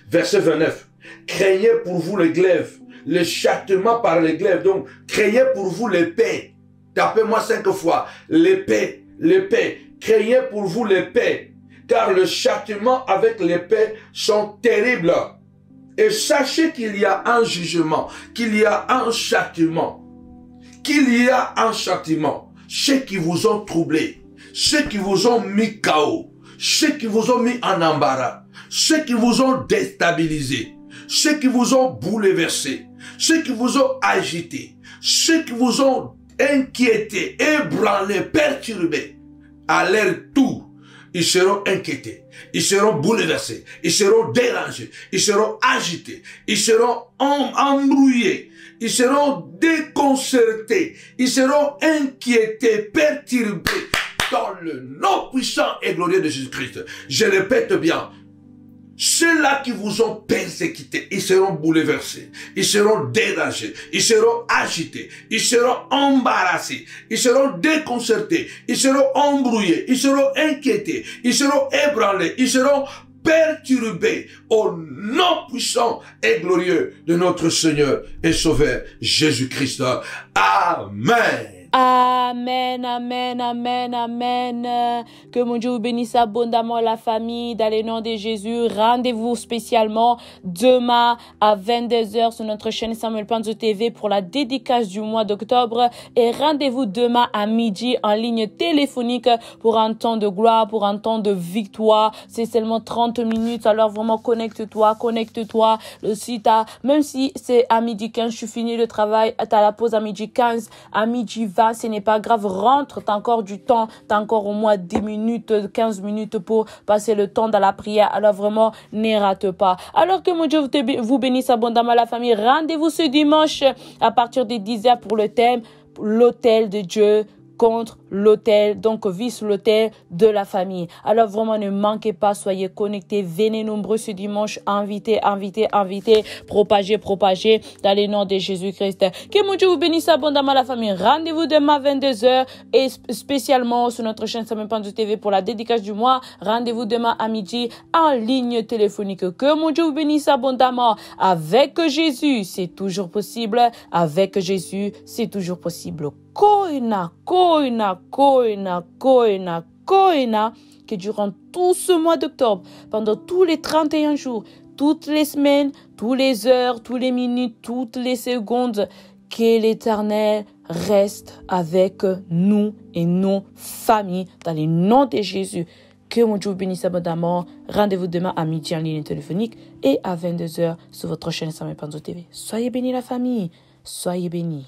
verset 29. Craignez pour vous les glaives, le châtiment par les glaives. Donc, craignez pour vous l'épée. Tapez-moi 5 fois. L'épée, l'épée. Craignez pour vous l'épée, car le châtiment avec l'épée sont terribles. Et sachez qu'il y a un jugement, qu'il y a un châtiment, qu'il y a un châtiment. Ceux qui vous ont troublé, ceux qui vous ont mis KO, ceux qui vous ont mis en embarras, ceux qui vous ont déstabilisé, ceux qui vous ont bouleversé, ceux qui vous ont agité, ceux qui vous ont inquiété, ébranlé, perturbé, à leur tour, ils seront inquiétés, ils seront bouleversés, ils seront dérangés, ils seront agités, ils seront embrouillés, ils seront déconcertés, ils seront inquiétés, perturbés, dans le nom puissant et glorieux de Jésus-Christ. Je répète bien, ceux-là qui vous ont persécutés, ils seront bouleversés, ils seront dérangés, ils seront agités, ils seront embarrassés, ils seront déconcertés, ils seront embrouillés, ils seront inquiétés, ils seront ébranlés, ils seront perturbés au nom puissant et glorieux de notre Seigneur et Sauveur Jésus-Christ. Amen. Amen, amen, amen, amen. Que mon Dieu vous bénisse abondamment la famille dans le nom de Jésus. Rendez-vous spécialement demain à 22h sur notre chaîne Samuel Panzo TV pour la dédicace du mois d'octobre. Et rendez-vous demain à midi en ligne téléphonique pour un temps de gloire, pour un temps de victoire. C'est seulement 30 minutes. Alors vraiment connecte-toi, connecte-toi. Même si c'est à midi 15, je suis fini le travail, t'as la pause à midi 15, à midi 20. Ce n'est pas grave, rentre, t'as encore du temps, t'as encore au moins 10 minutes, 15 minutes pour passer le temps dans la prière. Alors vraiment, ne rate pas. Alors que mon Dieu vous bénisse abondamment la famille. Rendez-vous ce dimanche à partir de 10h pour le thème, l'autel de Dieu contre l'autel, donc vice l'autel de la famille. Alors vraiment ne manquez pas, soyez connectés, venez nombreux ce dimanche, invitez, propagez dans le nom de Jésus-Christ. Que mon Dieu vous bénisse abondamment la famille. Rendez-vous demain à 22h et spécialement sur notre chaîne Samuel Panzo TV pour la dédicace du mois. Rendez-vous demain à midi en ligne téléphonique. Que mon Dieu vous bénisse abondamment. Avec Jésus, c'est toujours possible. Avec Jésus, c'est toujours possible. Koina, que durant tout ce mois d'octobre, pendant tous les 31 jours, toutes les semaines, toutes les heures, toutes les minutes, toutes les secondes, que l'Éternel reste avec nous et nos familles dans le nom de Jésus. Que mon Dieu vous bénisse abondamment. Rendez-vous demain à midi en ligne téléphonique et à 22h sur votre chaîne Samuel Panzo TV. Soyez bénis la famille, soyez bénis.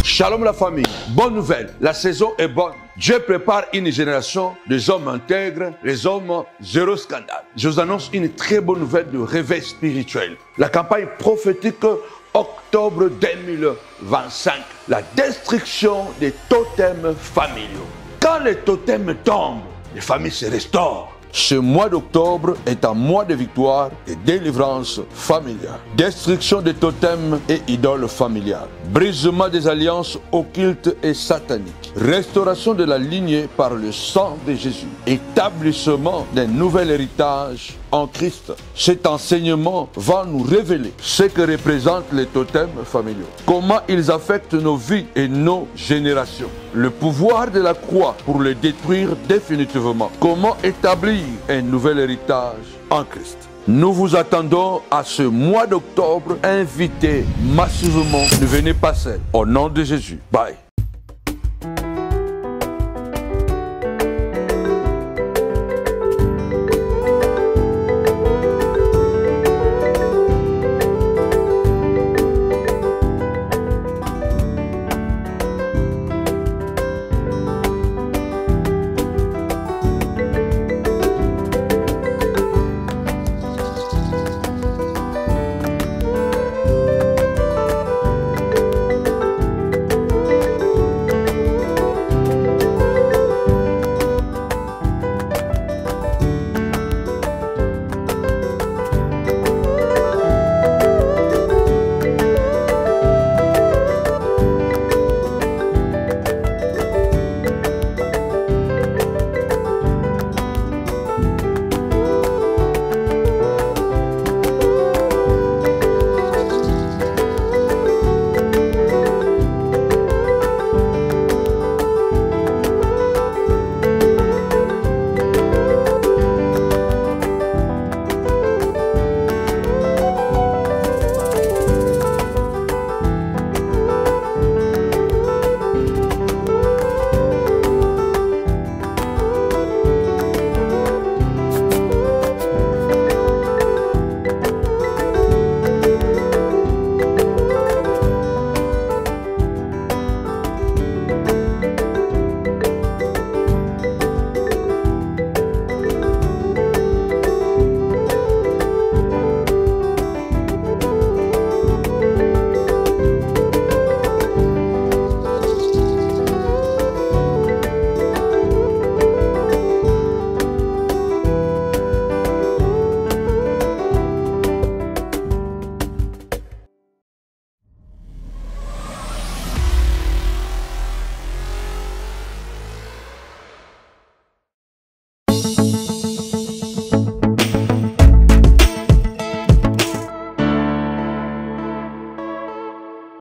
Shalom la famille, bonne nouvelle, la saison est bonne. Dieu prépare une génération des hommes intègres, les hommes zéro scandale. Je vous annonce une très bonne nouvelle de réveil spirituel. La campagne prophétique octobre 2025, la destruction des totems familiaux. Quand les totems tombent, les familles se restaurent. Ce mois d'octobre est un mois de victoire et délivrance familiale. Destruction des totems et idoles familiales. Brisement des alliances occultes et sataniques. Restauration de la lignée par le sang de Jésus. Établissement d'un nouvel héritage en Christ. Cet enseignement va nous révéler ce que représentent les totems familiaux. Comment ils affectent nos vies et nos générations. Le pouvoir de la croix pour les détruire définitivement. Comment établir un nouvel héritage en Christ. Nous vous attendons à ce mois d'octobre. Invitez massivement. Ne venez pas seul. Au nom de Jésus. Bye.